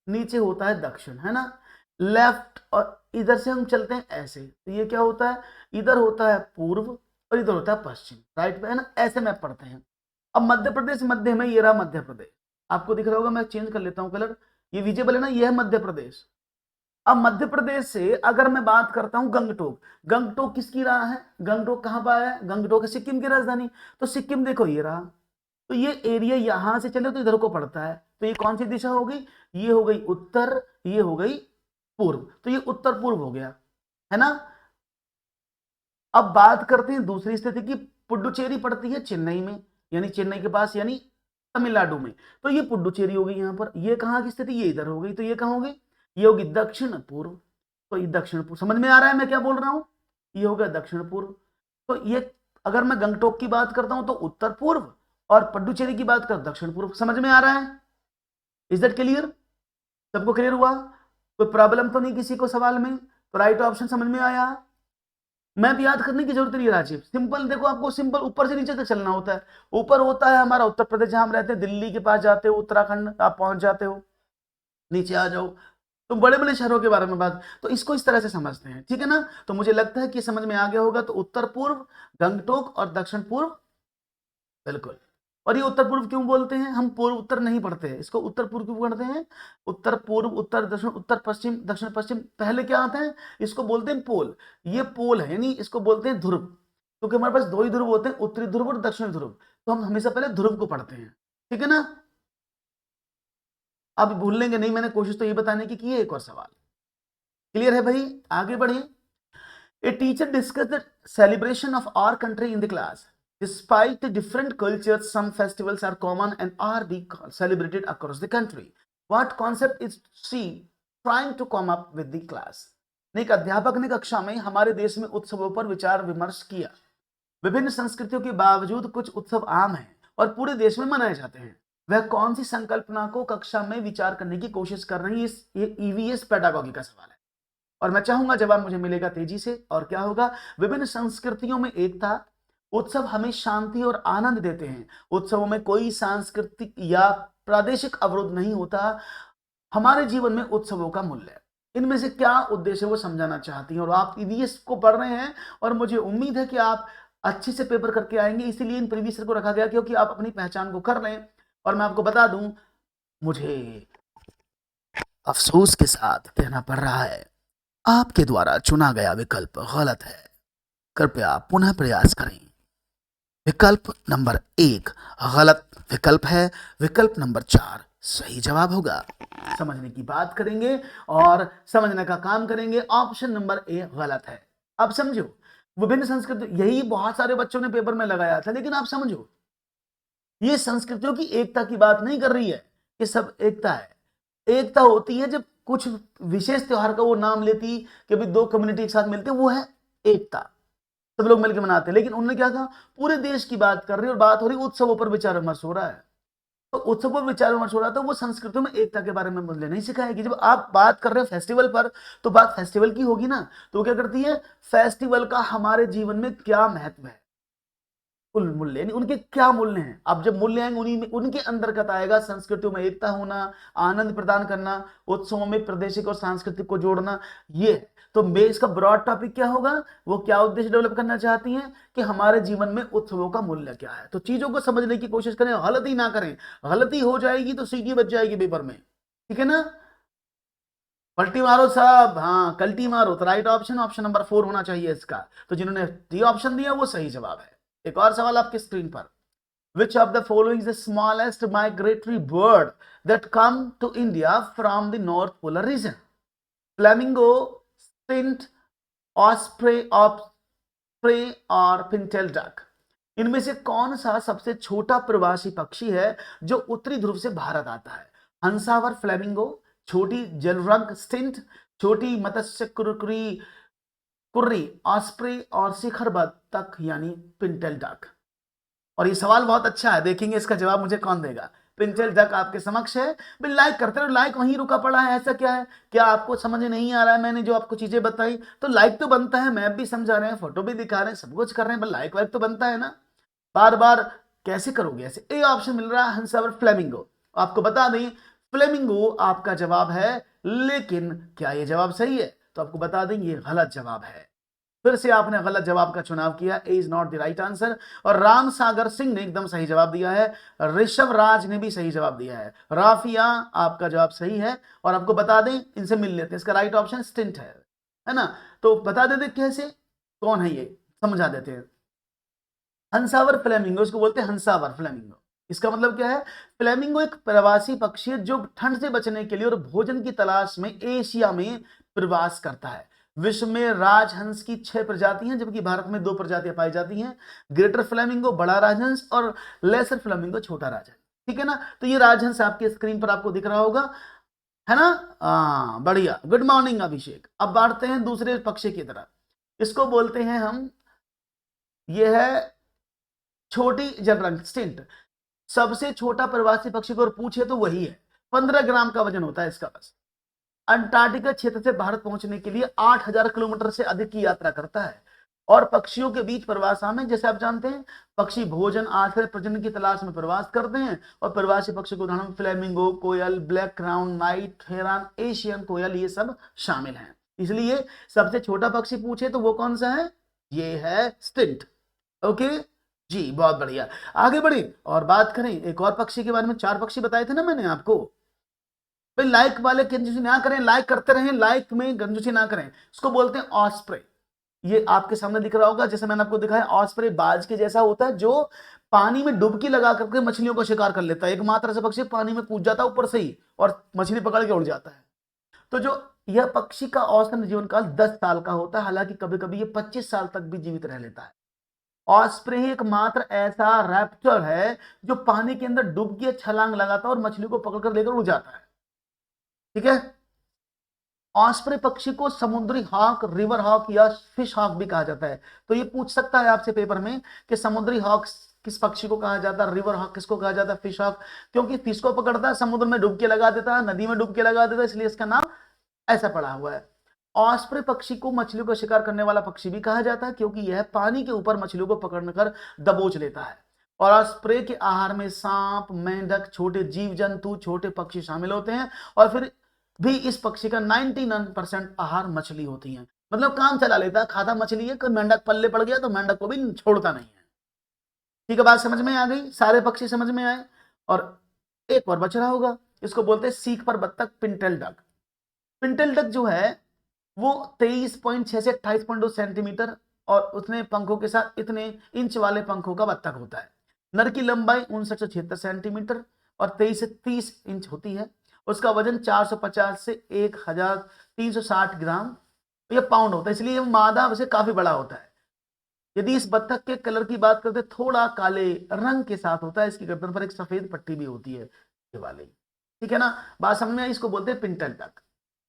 नीचे होता है दक्षिण, है ना, लेफ्ट, और इधर से हम चलते हैं ऐसे, तो ये क्या होता है, इधर होता है पूर्व और इधर होता है पश्चिम, राइट पे, है ना, ऐसे मैप पढ़ते हैं। अब मध्य प्रदेश मध्य में, ये रहा मध्य प्रदेश, आपको दिख रहा होगा, मैं चेंज कर लेता हूं कलर, ये विजिबल है ना, ये है मध्य प्रदेश। अब मध्य प्रदेश से अगर मैं बात करता हूं गंगटोक, गंगटोक किसकी रहा है, गंगटोक कहां पर है, गंगटोक है सिक्किम की राजधानी। तो सिक्किम देखो ये रहा, तो ये एरिया यहां से चले तो इधर को पड़ता है, तो ये कौन सी दिशा हो गई, ये हो गई उत्तर, ये हो गई पूर्व, तो ये उत्तर पूर्व हो गया, है ना। अब बात करते हैं दूसरी स्थिति की, पुडुचेरी पड़ती है चेन्नई में, यानी चेन्नई के पास, यानी तमिलनाडु में, तो ये पुडुचेरी हो गई यहां पर। ये कहां की स्थिति, ये इधर हो गई, तो ये कहां हो गई, ये होगी दक्षिण पूर्व। तो ये दक्षिण पूर्व, समझ में आ रहा है मैं क्या बोल रहा हूं, ये हो गया दक्षिण पूर्व। तो ये अगर मैं गंगटोक की बात करता हूं तो उत्तर पूर्व, और पुडुचेरी की बात कर दक्षिण पूर्व। समझ में आ रहा है, इज दैट क्लियर, सबको क्लियर हुआ, कोई प्रॉब्लम तो नहीं किसी को सवाल में। तो राइट ऑप्शन समझ में आया। मैप याद करने की जरूरत नहीं है राजीव, सिंपल देखो, आपको सिंपल ऊपर से नीचे तक चलना होता है। ऊपर होता है हमारा उत्तर प्रदेश, जहां हम रहते हैं, दिल्ली के पास जाते हो, उत्तराखंड आप पहुंच जाते हो, नीचे आ जाओ तो बड़े बड़े शहरों के बारे में बात, तो इसको इस तरह से समझते हैं, ठीक है ना। तो मुझे लगता है कि समझ में आ गया होगा। तो उत्तर पूर्व गंगटोक और दक्षिण पूर्व, बिल्कुल। और ये उत्तर पूर्व क्यों बोलते हैं, हम पूर्व उत्तर नहीं पढ़ते हैं, इसको उत्तर पूर्व क्यों पढ़ते हैं, उत्तर पूर्व, उत्तर दक्षिण, उत्तर पश्चिम, दक्षिण पश्चिम, पहले क्या आता है, इसको बोलते हैं पोल। ये पोल है, यानी इसको बोलते हैं ध्रुव, क्योंकि हमारे पास दो ही ध्रुव होते हैं, उत्तरी ध्रुव और दक्षिणी ध्रुव, तो हम हमेशा पहले ध्रुव को पढ़ते हैं, ठीक है ना। अब भूल लेंगे नहीं, मैंने कोशिश तो ये बताने की है। एक और सवाल, क्लियर है भाई, आगे बढ़े। A teacher discussed the celebration of our country in the class. Despite the different cultures, some festivals are common and are celebrated across the country. What concept is she trying to come up with the class? एक अध्यापक ने कक्षा में हमारे देश में उत्सवों पर विचार विमर्श किया। विभिन्न संस्कृतियों के बावजूद कुछ उत्सव आम हैं और पूरे देश में मनाए जाते हैं। वह कौन सी संकल्पना को कक्षा में विचार करने की कोशिश कर रही है, ये ईवीएस पेडागॉजी का सवाल है और मैं चाहूंगा जवाब मुझे मिलेगा तेजी से। और क्या होगा, विभिन्न संस्कृतियों में एकता, उत्सव हमें शांति और आनंद देते हैं। उत्सवों में कोई सांस्कृतिक या प्रादेशिक अवरोध नहीं होता। हमारे जीवन में उत्सवों का मूल्य है। इनमें से क्या उद्देश्य वो समझाना चाहती हैं, और आप ईवीएस को पढ़ रहे हैं और मुझे उम्मीद है कि आप अच्छे से पेपर करके आएंगे, इसीलिए इन प्रीवियस को रखा गया क्योंकि आप अपनी पहचान को कर लें। और मैं आपको बता दूं, मुझे अफसोस के साथ कहना पड़ रहा है, आपके द्वारा चुना गया विकल्प गलत है। कृपया पुनः प्रयास करें। विकल्प नंबर 1 गलत विकल्प है, विकल्प नंबर 4 सही जवाब होगा। समझने की बात करेंगे और समझने का काम करेंगे। ऑप्शन नंबर ए गलत है। अब समझो, विभिन्न संस्कृति, यही बहुत सारे बच्चों ने पेपर में लगाया था, लेकिन आप समझो, ये संस्कृतियों की एकता की बात नहीं कर रही है। ये सब एकता है। एकता होती है जब कुछ विशेष त्योहार का वो नाम लेती कि भाई दो कम्युनिटी एक साथ मिलते, वो है एकता, सब लोग मिलकर मनाते हैं। लेकिन उन्होंने क्या कहा, पूरे देश की बात कर रही है और बात हो रही उत्सवों पर विचार विमर्श हो रहा है। तो उत्सव पर विचार विमर्श हो रहा था, वो संस्कृतियों में एकता के बारे में मूल्य नहीं सिखाएगी। जब आप बात कर रहे हो फेस्टिवल पर, तो बात फेस्टिवल की होगी ना। तो क्या करती है, फेस्टिवल का हमारे जीवन में क्या महत्व है, कुल मूल्य, यानी उनके क्या मूल्य हैं। अब जब मूल्य आएंगे उन्हीं में, उनके अंतर्गत आएगा संस्कृतियों में एकता होना, आनंद प्रदान करना, उत्सवों में प्रादेशिक और सांस्कृतिक को जोड़ना। ये तो बेस का ब्रॉड टॉपिक क्या होगा, वो क्या उद्देश्य डेवलप करना चाहती हैं कि हमारे जीवन में उत्सवों का मूल्य क्या है। तो चीजों को समझने की कोशिश करें, गलती ना करें। गलती हो जाएगी तो सीटी बच जाएगी पेपर में, ठीक है ना। पलटी मारो साहब, हाँ कल्टी मारो। तो राइट ऑप्शन ऑप्शन नंबर 4 होना चाहिए इसका। तो जिन्होंने डी ऑप्शन दिया वो सही जवाब है। एक और सवाल आपके स्क्रीन पर, which of the following is the smallest migratory bird that come to India from the North Polar region? Flamingo, stint, osprey और pintail duck। इनमें से कौन सा सबसे छोटा प्रवासी पक्षी है जो उत्तरी ध्रुव से भारत आता है? हंसावर फ्लेमिंगो, छोटी जलरंग स्टिंट, छोटी मत्स्य कुर्री ऑस्प्रे और शिखर बतख यानी पिंटेल डक। और ये सवाल बहुत अच्छा है, देखेंगे इसका जवाब मुझे कौन देगा। पिंटेल डक आपके समक्ष है। भाई लाइक करते रहो, लाइक वहीं रुका पड़ा है, ऐसा क्या है, क्या आपको समझ नहीं आ रहा है मैंने जो आपको चीजें बताई? तो लाइक तो बनता है, मैप भी समझा रहे हैं, फोटो भी दिखा रहे हैं, सब कुछ कर रहे हैं, पर लाइक वाइक तो बनता है ना। बार बार कैसे करोगे ऐसे। ए ऑप्शन मिल रहा है हंसावर फ्लेमिंगो। आपको बता दें फ्लेमिंगो आपका जवाब है, लेकिन क्या ये जवाब सही है? तो आपको बता दें ये गलत जवाब है। फिर से आपने गलत जवाब का चुनाव किया। A is not the right answer. और राम सागर सिंह ने एकदम सही जवाब दिया है। ऋषभ राज ने भी सही जवाब दिया है। राफिया आपका जवाब सही है। और आपको बता दें, इनसे मिल लेते हैं, इसका राइट ऑप्शन स्टिंट है ना। तो बता देते कैसे, कौन है ये, समझा देते हैं। हंसावर फ्लेमिंगो, इसको बोलते हैं हंसावर फ्लेमिंगो। इसका मतलब क्या है? फ्लेमिंगो एक प्रवासी पक्षी है जो ठंड से बचने के लिए और भोजन की तलाश में एशिया में प्रवास करता है। विश्व में राजहंस की 6 प्रजातियां, जबकि भारत में 2 प्रजातियां पाई जाती हैं। ग्रेटर फ्लेमिंगो बड़ा राजहंस और लेसर फ्लेमिंगो छोटा राजहंस, ठीक है ना। तो ये राजहंस आपके स्क्रीन पर आपको दिख रहा होगा, है ना। बढ़िया, गुड मॉर्निंग अभिषेक। अब बढ़ते हैं दूसरे पक्षी की तरफ। इसको बोलते हैं हम, ये है छोटी जलरंग स्टिंट। सबसे छोटा प्रवासी पक्षी को पूछे तो वही है, 15 ग्राम का वजन होता है इसका बस। अंटार्कटिका क्षेत्र से भारत पहुंचने के लिए 8000 किलोमीटर से अधिक की यात्रा करता है। और पक्षियों के बीच प्रवास में, जैसे आप जानते हैं, पक्षी भोजन, आश्रय, प्रजनन की तलाश में प्रवास करते हैं। और प्रवासी पक्षी को उदाहरण फ्लेमिंगो, कोयल, ब्लैक क्राउन, नाइट हेरन, एशियन कोयल, ये सब शामिल हैं। इसलिए सबसे छोटा पक्षी पूछे तो वो कौन सा है? ये है स्टिंट। ओके जी, बहुत बढ़िया। आगे बढ़े और बात करें एक और पक्षी के बारे में। 4 पक्षी बताए थे ना मैंने आपको। भाई लाइक वाले कंजूसी ना करें, लाइक करते रहें, लाइक में कंजूसी ना करें। इसको बोलते हैं ऑस्प्रे। ये आपके सामने दिख रहा होगा, जैसे मैंने आपको दिखाया, ऑस्प्रे बाज के जैसा होता है जो पानी में डुबकी लगा करके मछलियों को शिकार कर लेता है। एकमात्र ऐसा पक्षी पानी में कूद जाता है ऊपर से ही और मछली पकड़ के उड़ जाता है। तो जो यह पक्षी का औसतन जीवन काल 10 साल का होता है, हालांकि कभी कभी ये 25 साल तक भी जीवित रह लेता है। ऑस्प्रे एकमात्र ऐसा रैप्टर है जो पानी के अंदर डुबकी छलांग लगाता है और मछली को पकड़कर लेकर उड़ जाता है, ठीक है। ऑस्प्रे पक्षी को समुद्री हॉक, रिवर हॉक या फिश हॉक भी कहा जाता है। तो ये पूछ सकता है आपसे पेपर में कि समुद्री हॉक किस पक्षी को कहा जाता है, रिवर हॉक किसको कहा जाता है, फिश हॉक। क्योंकि फिश को पकड़ता है, समुद्र में डुबकी लगा देता है, नदी में डुबकी लगा देता है, इसलिए इसका नाम ऐसा पड़ा हुआ है। ऑस्प्रे पक्षी को मछलियों का शिकार करने वाला पक्षी भी कहा जाता है, क्योंकि यह पानी के ऊपर मछलियों को पकड़कर दबोच लेता है। और ऑस्प्रे के आहार में सांप, मेंढक, छोटे जीव जंतु, छोटे पक्षी शामिल होते हैं। और फिर भी इस पक्षी का 99% आहार मछली होती है। मतलब काम चला लेता है, खाता मछली है, कोई मेंढक पल्ले पड़ गया तो मेंढक को भी छोड़ता नहीं है। ठीक है, बात समझ में आ गई? सारे पक्षी समझ में आए। और एक और बच रहा होगा, इसको बोलते हैं सीख पर बत्तख, पिंटेल डक। पिंटेल डक जो है वो 23.6 से 28.2 सेंटीमीटर और उतने पंखों के साथ इतने इंच वाले पंखों का बत्तख होता है। नर की लंबाई 59 से 76 सेंटीमीटर और 23 से 30 इंच होती है। उसका वजन 450 से 1360 ग्राम या पाउंड होता है, इसलिए मादा वैसे काफी बड़ा होता है। यदि इस बत्तख के कलर की बात करते थोड़ा काले रंग के साथ होता है। इसकी गर्दन पर एक सफेद पट्टी भी होती है ये वाली। ठीक है ना, बात समझ में आई? इसको बोलते हैं पिंटेल डक।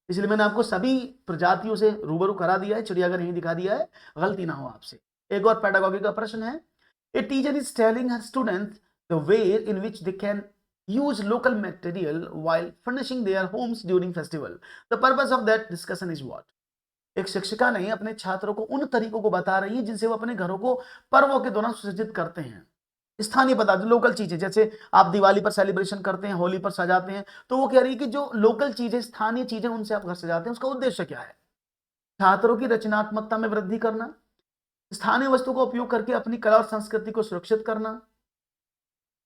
इसलिए मैंने आपको सभी प्रजातियों से रूबरू करा दिया है, चिड़ियाघर यही दिखा दिया है, गलती ना हो आपसे। एक और पेडागोगी का प्रश्न है, a teacher is telling her students the way in which they can use local material while furnishing their homes during festival. The purpose of that discussion is what? एक शिक्षिका ने अपने छात्रों को उन तरीकों को बता रही है जिनसे वो अपने घरों को पर्वों के दौरान सुसज्जित करते हैं। स्थानीय पदार्थ, लोकल चीजें, जैसे आप दिवाली पर सेलिब्रेशन करते हैं, होली पर सजाते हैं, तो वो कह रही है कि जो लोकल चीजें, स्थानीय चीजें, उनसे आप घर सजाते हैं, उसका उद्देश्य क्या है? छात्रों की रचनात्मकता में वृद्धि करना, स्थानीय वस्तु का उपयोग करके अपनी कला और संस्कृति को सुरक्षित करना,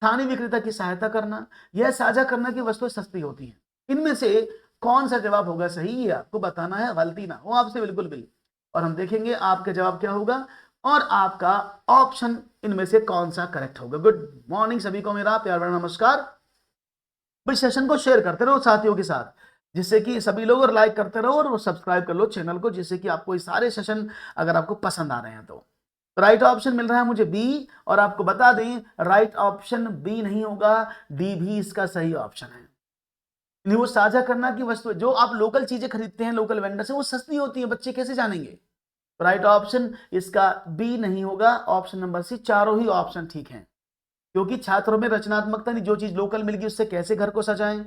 स्थानीय विक्रेता की सहायता करना, यह साझा करना कि वस्तुएं सस्ती होती हैं। इनमें से कौन सा जवाब होगा सही, ये आपको बताना है, गलती ना हो आपसे बिल्कुल भी। और हम देखेंगे आपका जवाब क्या होगा और आपका ऑप्शन इनमें से कौन सा करेक्ट होगा। गुड मॉर्निंग सभी को, मेरा प्यार भरा नमस्कार। भाई सेशन को शेयर करते रहो साथियों के साथ, जिससे कि सभी लोग, और लाइक करते रहो और सब्सक्राइब कर लो चैनल को, जिससे कि आपको ये सारे सेशन अगर आपको पसंद आ रहे हैं तो। राइट ऑप्शन मिल रहा है मुझे बी, और आपको बता दें राइट ऑप्शन बी नहीं होगा, डी भी इसका सही ऑप्शन है। वो साझा करना की वस्तु, जो आप लोकल चीजें खरीदते हैं लोकल वेंडर से, वो सस्ती होती है, बच्चे कैसे जानेंगे? राइट ऑप्शन इसका बी नहीं होगा, ऑप्शन नंबर सी। चारों ही ऑप्शन ठीक हैं, क्योंकि छात्रों में रचनात्मकता नहीं, जो चीज लोकल मिल गई उससे कैसे घर को सजाएं।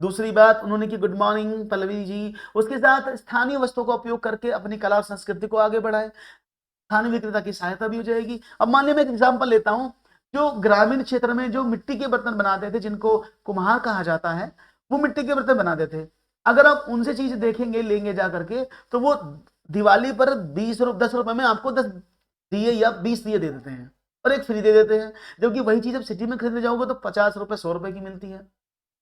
दूसरी बात उन्होंने की, गुड मॉर्निंग पल्लवी जी, उसके साथ स्थानीय वस्तुओं का उपयोग करके अपनी कला और संस्कृति को आगे बढ़ाए, स्थानीय विक्रेता की सहायता भी हो जाएगी। अब मान लिया मैं एक एग्जाम्पल लेता हूं, जो ग्रामीण क्षेत्र में जो मिट्टी के बर्तन बनाते थे, जिनको कुम्हार कहा जाता है, वो मिट्टी के बर्तन बनाते थे। अगर आप उनसे चीज देखेंगे, लेंगे जा करके, तो वो दिवाली पर 10 रुपए में आपको 10 दिए या 20 दिए दे देते हैं और एक फ्री दे देते हैं। जबकि वही चीज अब सिटी में खरीदने जाओगे तो 50 रुपए 100 रुपए की मिलती है।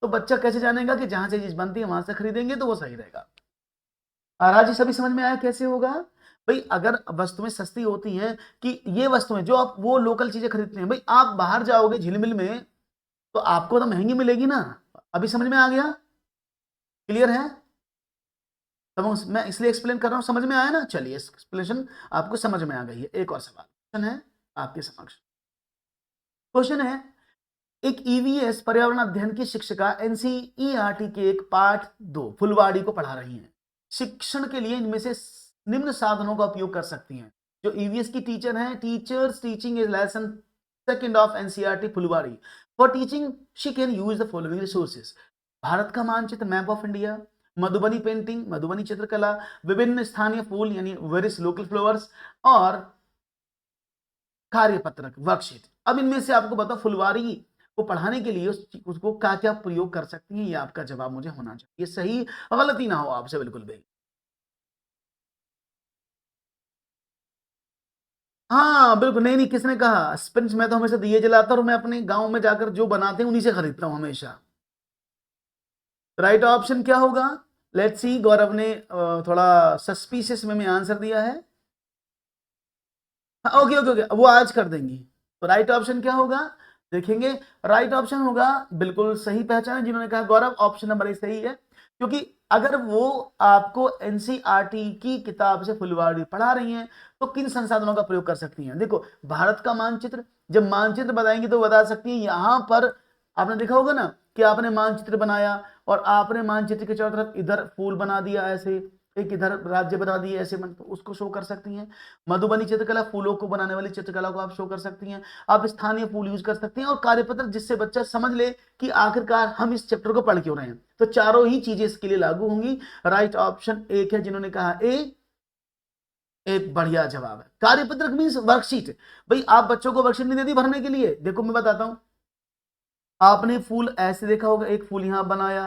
तो बच्चा कैसे जानेगा कि जहां से चीज बनती है वहां से खरीदेंगे तो वो सही रहेगा। राजी सभी समझ में आया कैसे होगा? भाई अगर वस्तुएं सस्ती होती हैं, कि ये वस्तुएं जो आप वो लोकल चीजें खरीदते हैं, भाई आप बाहर जाओगे झिलमिल में तो आपको तो महंगी मिलेगी ना। अभी समझ में आ गया? क्लियर है? तो मैं इसलिए एक्सप्लेन कर रहा हूं, समझ में आया ना? चलिए एक्सप्लेनेशन आपको समझ में आ गई है। एक और सवाल क्वेश्चन है आपके समक्ष। क्वेश्चन है, एक ईवीएस पर्यावरण अध्ययन की शिक्षिका एनसीईआरटी के एक पाठ 2 फुलवाड़ी को पढ़ा रही हैं। शिक्षण के लिए इनमें से निम्न साधनों का उपयोग कर सकती हैं। जो ईवीएस की टीचर हैं, teachers teaching is lesson second of NCERT Phulwari. For teaching she can use the following resources: Bharat का मानचित्र, map of India, Madhubani painting, Madhubani चित्रकला, विभिन्न स्थानीय फूल यानी वेरियस लोकल फ्लावर्स, और कार्यपत्रक वर्कशीट। अब इनमें से आपको बताओ फुलवारी को पढ़ाने के लिए उसको क्या क्या प्रयोग कर सकती हैं, ये आपका जवाब मुझे होना चाहिए, सही गलती ना हो आपसे बिल्कुल भी। हाँ बिल्कुल, नहीं नहीं, किसने कहा? स्पिंच मैं तो हमेशा दिए जलाता हूं, मैं अपने गांव में जाकर जो बनाते हैं उन्हीं से खरीदता हूं हमेशा। राइट ऑप्शन क्या होगा? लेट्स सी, गौरव ने थोड़ा सस्पिशियस में आंसर दिया है। ओके ओके ओके, वो आज कर देंगी। तो राइट ऑप्शन क्या होगा देखेंगे। राइट ऑप्शन होगा, बिल्कुल सही पहचान जिन्होंने कहा गौरव, ऑप्शन नंबर ए सही है। क्योंकि अगर वो आपको एनसीईआरटी की किताब से फुलवाड़ी पढ़ा रही हैं तो किन संसाधनों का प्रयोग कर सकती हैं? देखो, भारत का मानचित्र, जब मानचित्र बताएंगे तो बता सकती हैं यहां पर आपने देखा होगा ना कि आपने मानचित्र बनाया और आपने मानचित्र के चारों तरफ इधर फूल बना दिया ऐसे, एक इधर राज्य बना दिए ऐसे मन, तो उसको शो कर सकती हैं। मधुबनी चित्रकला, फूलों को बनाने वाली चित्रकला को आप शो कर सकती हैं। आप स्थानीय फूल यूज कर सकती हैं, और कार्यपत्र जिससे बच्चा समझ ले कि आखिरकार हम इस चैप्टर को पढ़ क्यों रहे हैं। तो चारों ही चीजें इसके लिए लागू होंगी। राइट ऑप्शन एक है, जिन्होंने कहा ए, एक बढ़िया जवाब है। कार्यपत्रक मीन्स वर्कशीट। भाई आप बच्चों को वर्कशीट नहीं देती भरने के लिए। देखो मैं बताता हूं, आपने फूल ऐसे देखा होगा, एक फूल यहां बनाया,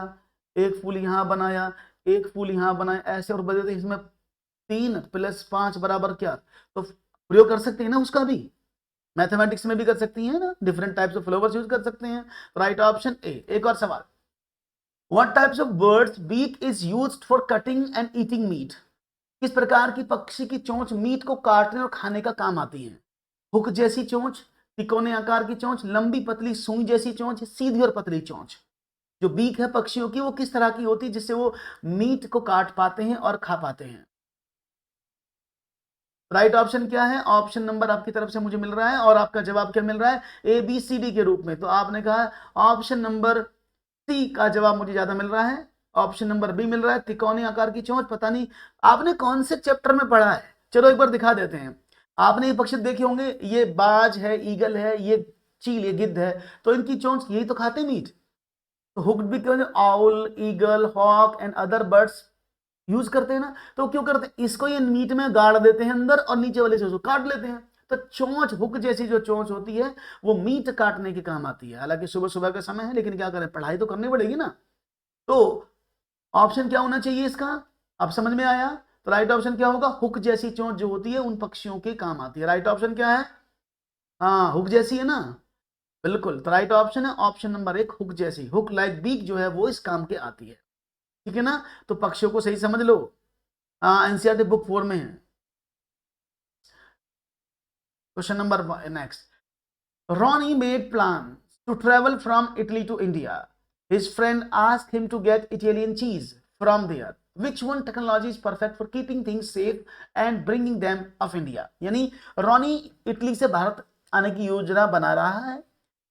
एक फूल यहां बनाया, एक फूल यहां बनाया, ऐसे, और बदलते इसमें 3 + 5 बराबर क्या, तो प्रयोग कर सकते हैं ना उसका भी। मैथमेटिक्स में भी कर सकती हैं ना, different types of flowers use कर सकते हैं। Right option A. एक और सवाल, what types of birds beak is used for cutting and eating meat. किस प्रकार की पक्षी की चोंच मीट को काटने और खाने का काम आती है। हुक जैसी चोंच, तिकोने आकार की चोंच, लंबी पतली सुई जैसी चोंच, सीधी और पतली चोंच। जो बीक है पक्षियों की, वो किस तरह की होती है जिससे वो मीट को काट पाते हैं और खा पाते हैं। राइट ऑप्शन क्या है? ऑप्शन नंबर आपकी तरफ से मुझे मिल रहा है, और आपका जवाब क्या मिल रहा है? ए बी सी डी के रूप में। तो आपने कहा ऑप्शन नंबर सी का जवाब मुझे ज्यादा मिल रहा है। ऑप्शन नंबर बी मिल रहा है, तिकोनी आकार की चोंच। पता नहीं आपने कौन से चैप्टर में पढ़ा है, चलो एक बार दिखा देते हैं। आपने ये पक्षी देखे होंगे, ये बाज है, ईगल है, ये चील, ये गिद्ध है, तो इनकी चोंच यही तो खाते मीट। तो हुक्ड भी क्यों, owl, eagle, hawk and other birds use करते हैं ना। तो क्यों करते हैं, इसको ये मीट में गाड़ देते हैं अंदर, और नीचे वाले से उसको काट लेते हैं। तो चोंच, हुक जैसी जो चोंच होती है, वो मीट काटने के काम आती है। हालांकि सुबह सुबह का समय है, लेकिन क्या करें, पढ़ाई तो करनी पड़ेगी ना। तो ऑप्शन क्या होना चाहिए इसका, अब समझ में आया? तो राइट ऑप्शन क्या होगा? हुक जैसी चोंच जो होती है उन पक्षियों के काम आती है। राइट ऑप्शन क्या है? हाँ, हुक जैसी है ना, बिल्कुल। तो राइट ऑप्शन है ऑप्शन नंबर एक, हुक जैसी। हुक लाइक बीक जो है वो इस काम के आती है, ठीक है ना। तो पक्षियों को सही समझ लो। हाँ, एनसीईआरटी बुक 4 में है। Question number next, Ronnie made plans to travel from Italy to India. His friend asked him to get Italian cheese from there. Which one technology is perfect for keeping things safe and bringing them of India? यानी Ronnie Italy से भारत आने की योजना बना रहा है।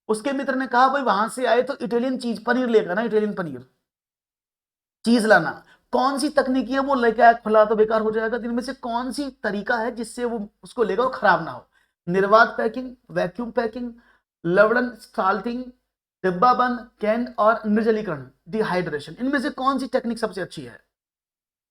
उसके मित्र ने कहा भाई वहां से आए तो इटालियन चीज, पनीर लेकर ना, इटालियन पनीर, चीज लाना। कौन सी तकनीकी है वो लेकर आया, खुला तो बेकार हो जाएगा। इनमें से कौन सी तरीका है जिससे वो उसको लेगा वो खराब ना हो? निर्वात पैकिंग, वैक्यूम पैकिंग, लवड़न स्टाल्टिंग, डिब्बा बंद, कैंड और निर्जलीकरण, डिहाइड्रेशन। इनमें से कौन सी टेक्निक सबसे अच्छी है?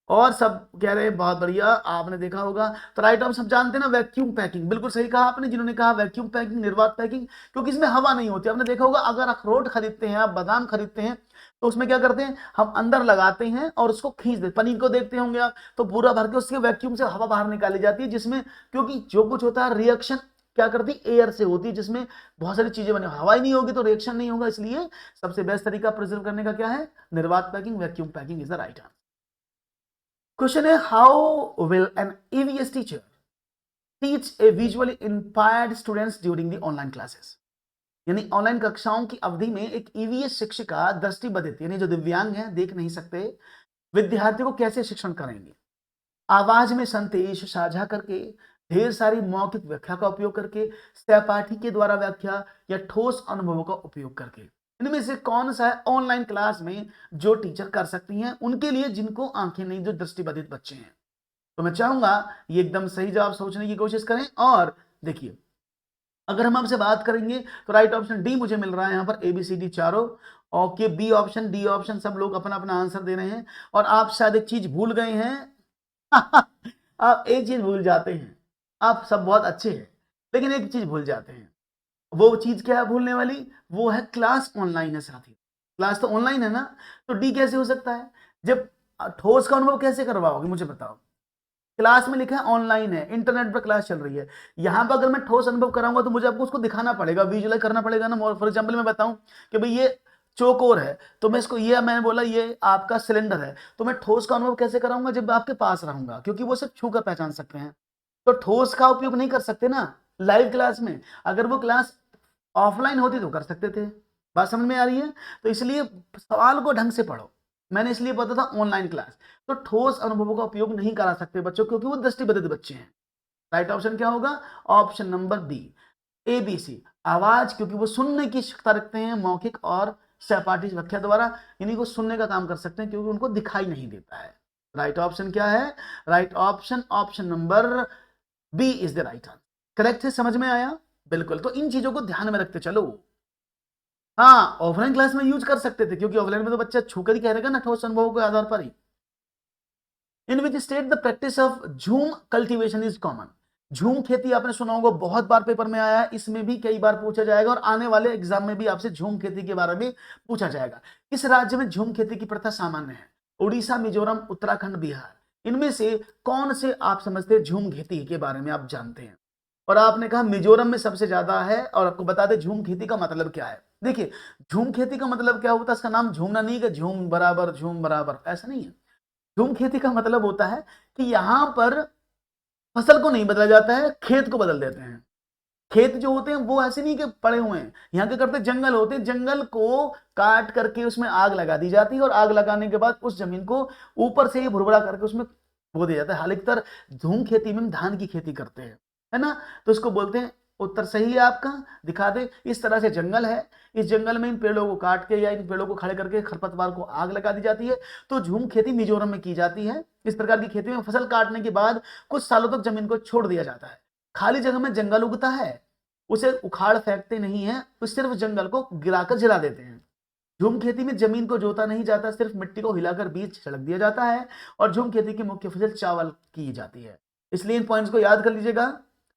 और सब कह रहे हैं बहुत बढ़िया, आपने देखा होगा। तो राइट ऑप्शन सब जानते हैं ना, वैक्यूम पैकिंग। बिल्कुल सही कहा आपने, जिन्होंने कहा वैक्यूम पैकिंग, निर्वात पैकिंग, क्योंकि इसमें हवा नहीं होती। आपने देखा होगा अगर अखरोट खरीदते हैं आप, बादाम खरीदते हैं, तो उसमें क्या करते हैं, हम अंदर लगाते हैं और उसको खींच देते। पनीर को देखते होंगे आप, तो पूरा भर के उसके वैक्यूम से हवा बाहर निकाली जाती है, जिसमें क्योंकि जो कुछ होता है रिएक्शन क्या करती है, एयर से होती है, जिसमें बहुत सारी चीजें बनी। हवा ही नहीं होगी तो रिएक्शन नहीं होगा। इसलिए सबसे बेस्ट तरीका प्रिजर्व करने का क्या है? निर्वात packing, vacuum packing is the right answer. Question है, how will an EVS teacher teach a visually impaired students during the online classes. यानी ऑनलाइन कक्षाओं की अवधि में एक ईवीएस शिक्षिका दृष्टिबाधित यानी जो दिव्यांग है, देख नहीं सकते, विद्यार्थियों को कैसे शिक्षण करेंगे? आवाज में संदेश साझा करके, ढेर सारी मौखिक व्याख्या का उपयोग करके, सहपाठी के द्वारा व्याख्या, या ठोस अनुभवों का उपयोग करके। इनमें से कौन सा है ऑनलाइन क्लास में जो टीचर कर सकती हैं उनके लिए जिनको आंखें नहीं, जो दृष्टिबाधित बच्चे हैं? तो मैं चाहूंगा ये एकदम सही जवाब सोचने की कोशिश करें। और देखिए, अगर हम आपसे बात करेंगे तो राइट ऑप्शन डी मुझे मिल रहा है यहाँ पर, ए बी सी डी चारों। Okay, B option, D option, सब लोग अपना अपना आंसर दे रहे हैं। और आप शायद एक चीज भूल गए हैं। आप एक चीज भूल जाते हैं, आप सब बहुत अच्छे हैं लेकिन एक चीज भूल जाते हैं। वो चीज क्या है भूलने वाली? वो है क्लास ऑनलाइन है साथी। क्लास तो ऑनलाइन है ना, तो डी कैसे हो सकता है? जब ठोस का अनुभव कैसे करवाओगे मुझे बताओ? क्लास में लिखा है ऑनलाइन है, इंटरनेट पर क्लास चल रही है। यहां पर अगर मैं ठोस अनुभव कराऊंगा तो मुझे आपको उसको दिखाना पड़ेगा, विजुअलाइज करना पड़ेगा ना। फॉर एग्जांपल मैं बताऊं कि भाई ये चौकोर है, तो मैं इसको, ये मैंने बोला ये आपका सिलेंडर है, तो मैं ठोस का अनुभव कैसे कराऊंगा? जब आपके पास रहूंगा, क्योंकि वो सिर्फ छू कर पहचान सकते हैं। तो ठोस का उपयोग नहीं कर सकते ना लाइव क्लास में। अगर वो क्लास ऑफलाइन होती तो कर सकते थे। बात समझ में आ रही है? तो इसलिए सवाल को ढंग से पढ़ो। मैंने इसलिए पता था ऑनलाइन क्लास, तो ठोस अनुभवों का उपयोग नहीं करा सकते बच्चों, क्योंकि वो दृष्टिबाधित बच्चे हैं। राइट ऑप्शन क्या होगा? Option number B, A B C. आवाज, क्योंकि वो सुनने की क्षमता रखते हैं, मौखिक और सहपाठी व्याख्या द्वारा, यानी वो सुनने का काम कर सकते हैं क्योंकि उनको दिखाई नहीं देता है। राइट ऑप्शन क्या है? Right option option number B is the right answer. Correct है, समझ में आया? बिल्कुल, तो इन चीजों को ध्यान में रखते चलो। हाँ, ऑफलाइन क्लास में यूज कर सकते थे, क्योंकि ऑफलाइन में तो बच्चा छूकर ही कह रहेगा ना, ठोस अनुभवों के आधार पर ही। In which state the practice of jhum cultivation is common. Jhum खेती आपने सुना होगा, बहुत बार पेपर में आया है, इसमें भी कई बार पूछा जाएगा, और आने वाले एग्जाम में भी आपसे झूम खेती के बारे में पूछा जाएगा। इस राज्य में झूम खेती की प्रथा सामान्य है? उड़ीसा, मिजोरम, उत्तराखंड, बिहार। इनमें से कौन से आप समझते हैं झूम खेती के बारे में आप जानते हैं? और आपने कहा मिजोरम में सबसे ज्यादा है, और आपको बता दें झूम खेती का मतलब क्या है। देखिए, झूम खेती का मतलब क्या होता है, इसका नाम झूमना नहीं है, झूम बराबर ऐसा नहीं है। झूम खेती का मतलब होता है कि यहां पर फसल को नहीं बदला जाता है, खेत को बदल देते हैं। खेत जो होते हैं वो ऐसे नहीं कि पड़े हुए हैं, यहाँ क्या करते हैं, जंगल होते हैं, जंगल को काट करके उसमें आग लगा दी जाती है, और आग लगाने के बाद उस जमीन को ऊपर से ही भुरभुरा करके उसमें बो दिया जाता है। हालांकि झूम खेती में हम धान की खेती करते हैं, है ना, तो इसको बोलते हैं। उत्तर सही है आपका, दिखा दे। इस तरह से जंगल है, इस जंगल में इन पेड़ों को काट के या इन पेड़ों को खड़े करके खरपतवार को आग लगा दी जाती है। तो झूम खेती मिजोरम में की जाती है। इस प्रकार की खेती में फसल काटने के बाद कुछ सालों तक जमीन को छोड़ दिया जाता है। खाली जगह में जंगल उगता है, उसे उखाड़ फेंकते नहीं है, तो सिर्फ जंगल को गिराकर जला देते हैं। झूम खेती में जमीन को जोता नहीं जाता, सिर्फ मिट्टी को हिलाकर बीज छिड़क दिया जाता है। और झूम खेती की मुख्य फसल चावल की जाती है। इसलिए इन पॉइंट्स को याद कर लीजिएगा।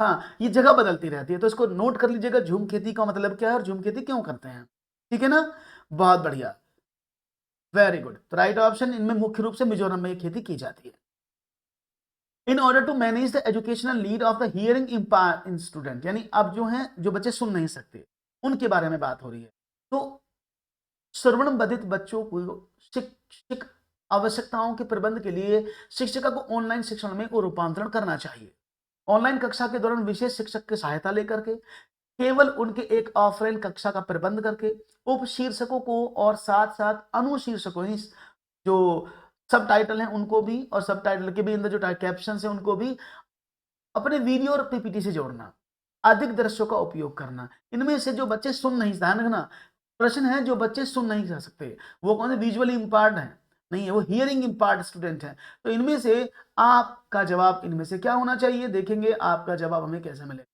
हाँ, ये जगह बदलती रहती है, तो इसको नोट कर लीजिएगा, झूम खेती का मतलब क्या है और झूम खेती क्यों करते हैं। ठीक है ना, बहुत बढ़िया, वेरी गुड। तो राइट ऑप्शन, इनमें मुख्य रूप से मिजोरम में खेती की जाती है। In order to manage the educational need of the hearing impaired in student, यानी अब जो हैं जो बच्चे सुन नहीं सकते उनके बारे में बात हो रही है। तो श्रवण बाधित बच्चों को शिक्षक आवश्यकताओं के प्रबंध के लिए शिक्षिका को ऑनलाइन शिक्षण में रूपांतरण करना चाहिए। ऑनलाइन कक्षा के दौरान विशेष शिक्षक की सहायता लेकर के, केवल उनके एक ऑफलाइन कक्षा का प्रबंध करके, उप शीर्षकों को और साथ साथ अनुशीर्षकों जो सब टाइटल हैं उनको भी, और सब टाइटल के भी अंदर जो कैप्शन है उनको भी अपने वीडियो और पीपीटी से जोड़ना, अधिक दृश्यों का उपयोग करना। इनमें से जो बच्चे सुन नहीं, ध्यान रखना, प्रश्न है जो बच्चे सुन नहीं कर सकते वो कौन है? विजुअली इम्पायर्ड है, नहीं है, वो हियरिंग इम्पायर्ड स्टूडेंट है। तो इनमें से आपका जवाब इनमें से क्या होना चाहिए, देखेंगे आपका जवाब हमें कैसे मिलेगा,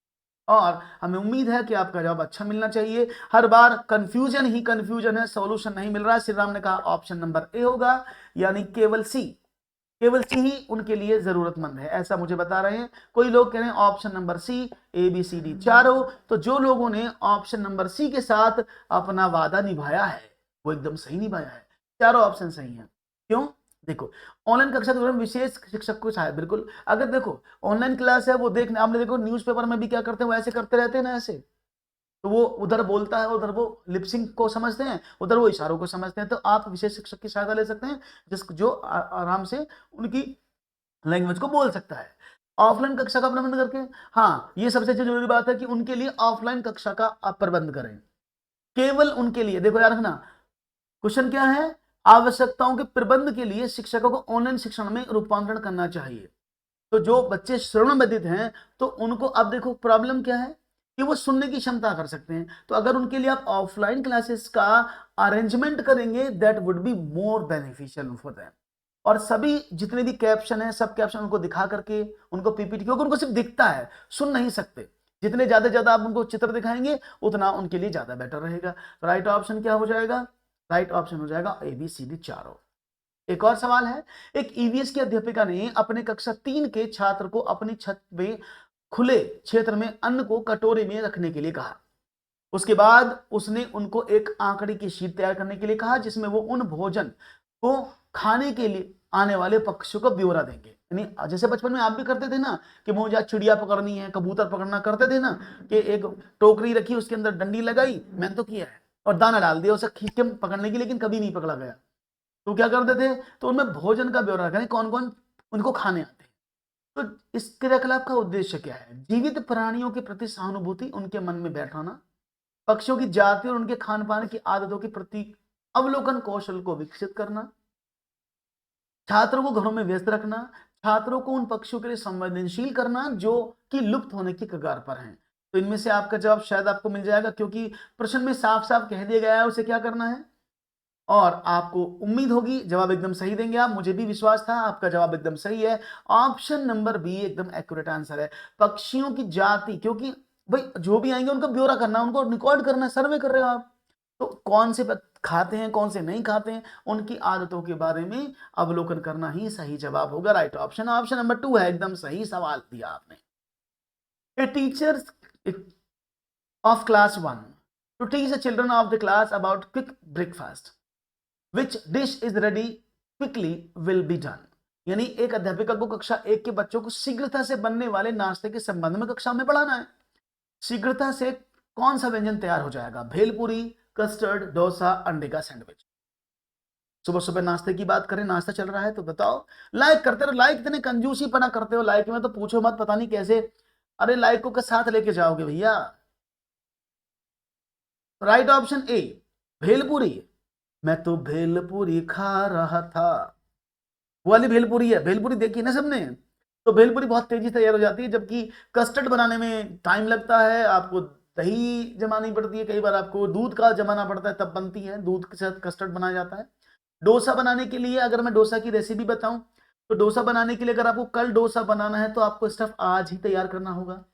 और हमें उम्मीद है कि आपका जवाब अच्छा मिलना चाहिए। हर बार कंफ्यूजन ही कंफ्यूजन है, सॉल्यूशन नहीं मिल रहा है। श्री राम ने कहा ऑप्शन नंबर ए होगा, यानी केवल सी, केवल सी ही उनके लिए जरूरतमंद है, ऐसा मुझे बता रहे हैं। कोई लोग कह रहे हैं option number C, A B C D चारों। तो जो लोगों ने ऑप्शन नंबर सी के साथ अपना वादा निभाया है वो एकदम सही निभाया है, चारों ऑप्शन सही हैं। क्यों? देखो, ऑनलाइन कक्षा के दौरान विशेष शिक्षक को सहायता, बिल्कुल। अगर देखो ऑनलाइन क्लास है, वो देखने आपने देखो न्यूज़पेपर में भी क्या करते हैं, वो ऐसे करते रहते हैं ना, ऐसे, तो वो उधर बोलता है, उधर वो लिपसिंग को समझते हैं, उधर वो इशारों को समझते हैं। तो आप विशेष शिक्षक की सहायता ले सकते हैं, जो आराम से उनकी लैंग्वेज को बोल सकता है। ऑफलाइन कक्षा का प्रबंध करके, हाँ, ये सबसे जरूरी बात है कि उनके लिए ऑफलाइन कक्षा का आप प्रबंध करें, केवल उनके लिए। देखो यार रखना, क्वेश्चन क्या है, आवश्यकताओं के प्रबंध के लिए शिक्षकों को ऑनलाइन शिक्षण में रूपांतरण करना चाहिए। तो जो बच्चे श्रवण बाधित हैं, तो उनको अब देखो प्रॉब्लम क्या है कि वो सुनने की क्षमता कर सकते हैं। तो अगर उनके लिए आप ऑफलाइन क्लासेस का अरेंजमेंट करेंगे, that would be more beneficial for them. और सभी जितने भी कैप्शन है, सब कैप्शन उनको दिखा करके, उनको पीपीटी, क्योंकि उनको सिर्फ दिखता है, सुन नहीं सकते। जितने ज्यादा आप उनको चित्र दिखाएंगे उतना उनके लिए ज्यादा बेटर रहेगा। राइट ऑप्शन क्या हो जाएगा? राइट ऑप्शन हो जाएगा ए बी सी डी चारों। एक और सवाल है, एक ईवीएस की अध्यापिका ने अपने कक्षा 3 के छात्र को अपनी छत में खुले क्षेत्र में अन्न को कटोरे में रखने के लिए कहा। उसके बाद उसने उनको एक आंकड़े की शीट तैयार करने के लिए कहा, जिसमें वो उन भोजन को खाने के लिए आने वाले पक्षियों का ब्यौरा देंगे। यानी जैसे बचपन में आप भी करते थे ना कि मुझे आज चिड़िया पकड़नी है, कबूतर पकड़ना करते थे ना, कि एक टोकरी रखी, उसके अंदर डंडी लगाई, मैंने तो किया है, और दाना डाल दिया उसे खींच के पकड़ने की, लेकिन कभी नहीं पकड़ा गया। तो क्या करते थे, तो उनमें भोजन का ब्यौरा रखा, कौन कौन उनको खाने आते हैं। तो इस क्रियाकलाप का उद्देश्य क्या है? जीवित प्राणियों के प्रति सहानुभूति उनके मन में बैठाना, पक्षियों की जाति और उनके खान पान की आदतों के प्रति अवलोकन कौशल को विकसित करना, छात्रों को घरों में व्यस्त रखना, छात्रों को उन पक्षियों के लिए संवेदनशील करना जो कि लुप्त होने की कगार पर हैं। तो इनमें से आपका जवाब शायद आपको मिल जाएगा, क्योंकि प्रश्न में साफ साफ कह दिया गया है उसे क्या करना है, और आपको उम्मीद होगी जवाब एकदम सही देंगे आप, मुझे भी विश्वास था आपका जवाब एकदम सही है। ऑप्शन नंबर बी एकदम एक्यूरेट आंसर है। पक्षियों की जाति, क्योंकि भाई जो भी आएंगे उनका ब्यौरा करना, उनको रिकॉर्ड करना, सर्वे कर रहे हो आप, तो कौन से खाते हैं कौन से नहीं खाते हैं, उनकी आदतों के बारे में अवलोकन करना ही सही जवाब होगा। राइट ऑप्शन ऑप्शन नंबर 2 है, एकदम सही सवाल दिया आपने। A teacher of class 1 to teach the children of the class about quick breakfast, which dish is ready quickly will be done। यानी एक अध्यापिका को कक्षा 1 के बच्चों को शीघ्रता से बनने वाले नाश्ते के संबंध में कक्षा में पढ़ाना है। शीघ्रता से कौन सा व्यंजन तैयार हो जाएगा? भेलपुरी, कस्टर्ड, डोसा, अंडे का सैंडविच। सुबह सुबह नाश्ते की बात करें, नाश्ता चल रहा है तो बताओ। लाइक करते रहो, लाइक इतने कंजूसी पना करते हो लाइक में तो पूछो मत, पता नहीं कैसे। अरे लाइक को के साथ लेके जाओगे भैया। राइट ऑप्शन ए भेलपुरी। मैं तो भेलपुरी खा रहा था, वो वाली भेलपुरी है। भेलपुरी देखी ना सबने, तो भेलपुरी बहुत तेजी से तैयार हो जाती है, जबकि कस्टर्ड बनाने में टाइम लगता है, आपको दही जमानी पड़ती है, कई बार आपको दूध का जमाना पड़ता है तब बनती है, दूध के साथ कस्टर्ड बनाया जाता है। डोसा बनाने के लिए अगर मैं डोसा की रेसिपी बताऊं, तो डोसा बनाने के लिए अगर आपको कल डोसा बनाना है तो आपको स्टफ आज ही तैयार करना होगा।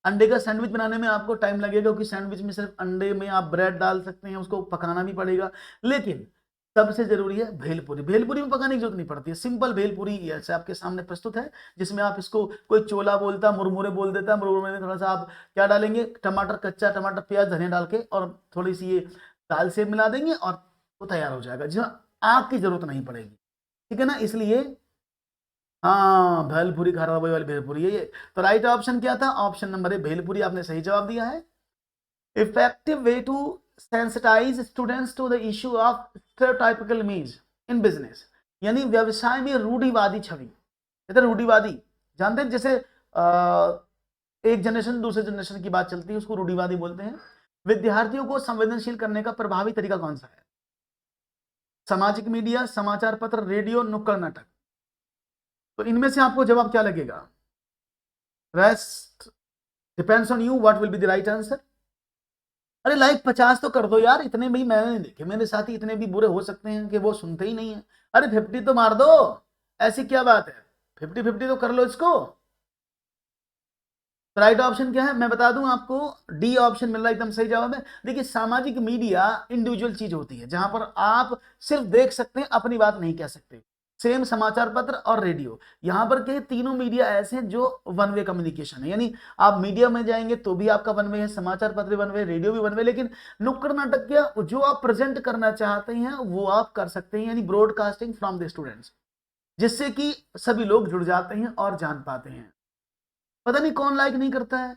अंडे का सैंडविच बनाने में आपको टाइम लगेगा, क्योंकि सैंडविच में सिर्फ अंडे में आप ब्रेड डाल सकते हैं, उसको पकाना भी पड़ेगा। लेकिन सबसे जरूरी है भेलपुरी। भेलपुरी में पकाने की जरूरत नहीं पड़ती है, सिंपल भेलपुरी ऐसे आपके सामने प्रस्तुत है, जिसमें आप इसको, कोई चोला बोलता, मुरमुरे बोल देता, मुरमुरे में थोड़ा सा आप क्या डालेंगे, टमाटर, कच्चा टमाटर, प्याज, धनिया डाल के और थोड़ी सी ये दाल से मिला देंगे और वो तैयार हो जाएगा, जिसमें आग की जरूरत नहीं पड़ेगी। ठीक है ना, इसलिए हाँ भेलपुरी खा रहा था, वही वाली भेलपुरी है ये। तो राइट ऑप्शन क्या था? ऑप्शन नंबर ए भेलपुरी, आपने सही जवाब दिया है। Effective way to sensitise students to the issue of stereotypical image in business, यानी व्यवसाय में रूढ़िवादी छवि। इधर रूढ़िवादी जानते हैं, जैसे एक जनरेशन दूसरे जनरेशन की बात चलती है, उसको रूढ़िवादी बोलते हैं। विद्यार्थियों को संवेदनशील करने का प्रभावी तरीका कौन सा है? सामाजिक मीडिया, समाचार पत्र, रेडियो, नुक्कड़ नाटक। तो इनमें से आपको जवाब क्या लगेगा? Rest depends on you, what will be the right answer. अरे लाइक 50 तो कर दो यार, इतने भी मैंने नहीं देखे, मेरे साथी इतने भी बुरे हो सकते हैं कि वो सुनते ही नहीं है। अरे 50 तो मार दो, ऐसी क्या बात है, 50-50 तो कर लो इसको। राइट ऑप्शन क्या है मैं बता दूं आपको, डी ऑप्शन मिल रहा है, एकदम सही जवाब है। देखिए सामाजिक मीडिया इंडिविजुअल चीज होती है, जहां पर आप सिर्फ देख सकते हैं, अपनी बात नहीं कह सकते। सेम समाचार पत्र और रेडियो, यहां पर के तीनों मीडिया ऐसे हैं जो वन वे कम्युनिकेशन है, यानी आप मीडिया में जाएंगे तो भी आपका वन वे है, समाचार पत्र वन वे, रेडियो भी वन वे। लेकिन नुक्कड़ नाटक क्या, जो आप प्रेजेंट करना चाहते हैं वो आप कर सकते हैं, यानी ब्रॉडकास्टिंग फ्रॉम द स्टूडेंट्स, जिससे कि सभी लोग जुड़ जाते हैं और जान पाते हैं। पता नहीं कौन लाइक नहीं करता है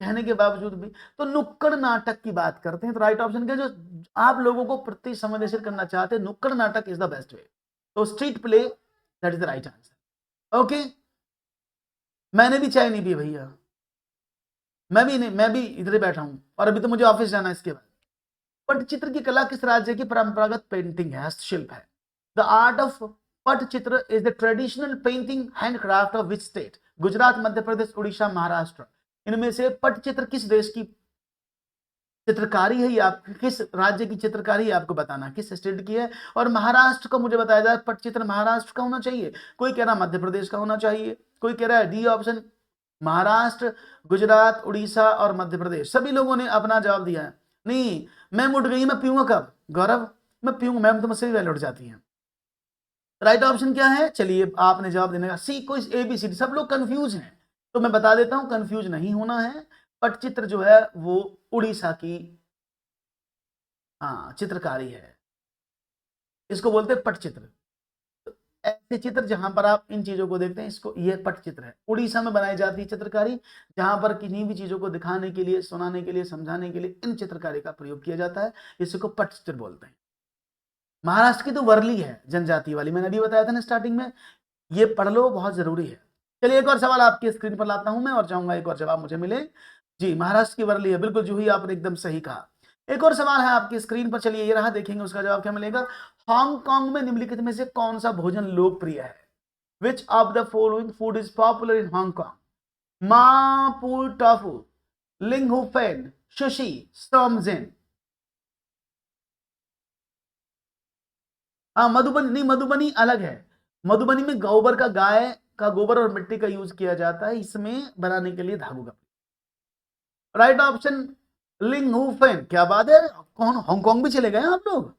कहने के बावजूद भी। तो नुक्कड़ नाटक की बात करते हैं, तो राइट ऑप्शन क्या, जो आप लोगों को प्रति संवेदनशील करना चाहते हैं, नुक्कड़ नाटक इज द बेस्ट वे। तो street play, that is the right answer. Okay, मैंने भी चाय नहीं पी भैया, मैं भी नहीं, मैं भी इधर ही बैठा हूं और अभी तो मुझे ऑफिस जाना है इसके बाद। पटचित्र की कला किस राज्य की परंपरागत पेंटिंग है, हस्तशिल्प है? The art of Patachitra is the traditional painting handcraft of which state? Gujarat, Madhya Pradesh, Orissa, Maharashtra. इनमें से पटचित्र किस देश की चित्रकारी है, ये आप किस राज्य की चित्रकारी है आपको बताना, किस स्टेट की है। और महाराष्ट्र का मुझे बताया जाए, पटचित्र महाराष्ट्र का होना चाहिए, कोई कह रहा मध्य प्रदेश का होना चाहिए, कोई कह रहा है डी ऑप्शन महाराष्ट्र, गुजरात, उड़ीसा और मध्य प्रदेश। सभी लोगों ने अपना जवाब दिया है। नहीं, मैम उठ गई, मैं पीऊंगा कब गौरव, मैं पीऊंगा, मैम तो मुझसे भी पहले उठ जाती हैं। राइट ऑप्शन क्या है, चलिए आपने जवाब देने का, सी, कोई ABCD, सब लोग कंफ्यूज हैं तो मैं बता देता हूं, कंफ्यूज नहीं होना है। पटचित्र जो है वो उड़ीसा की हाँ चित्रकारी है, इसको बोलते हैं पटचित्र। तो ऐसे चित्र जहां पर आप इन चीजों को देखते हैं, इसको, यह पटचित्र है। उड़ीसा में बनाई जाती है चित्रकारी, जहां पर किन्हीं भी चीजों को दिखाने के लिए, सुनाने के लिए, समझाने के लिए इन चित्रकारी का प्रयोग किया जाता है, इसको पटचित्र बोलते हैं। महाराष्ट्र की तो वर्ली है, जनजाति वाली, मैंने अभी बताया था ना स्टार्टिंग में, ये पढ़ लो, बहुत जरूरी है। चलिए एक और सवाल आपकी स्क्रीन पर लाता हूं मैं और चाहूंगा एक और जवाब मुझे मिले। जी महाराष्ट्र की वर्ली है, बिल्कुल जूही आपने एकदम सही कहा। एक और सवाल है आपकी स्क्रीन पर, चलिए ये रहा, देखेंगे उसका जवाब क्या मिलेगा। हांगकांग में निम्नलिखित में से कौन सा भोजन लोकप्रिय है? Which of the following food is popular in Hong Kong? Mapo tofu, ling fen, sushi, स्टॉमजेन। हाँ मधुबनी नहीं, मधुबनी अलग है। मधुबनी में गोबर का, गाय का गोबर और मिट्टी का यूज किया जाता है इसमें बनाने के लिए धागों का। राइट ऑप्शन लिंगहुफेन। क्या बात है, कौन हांगकांग भी चले गए आप लोग,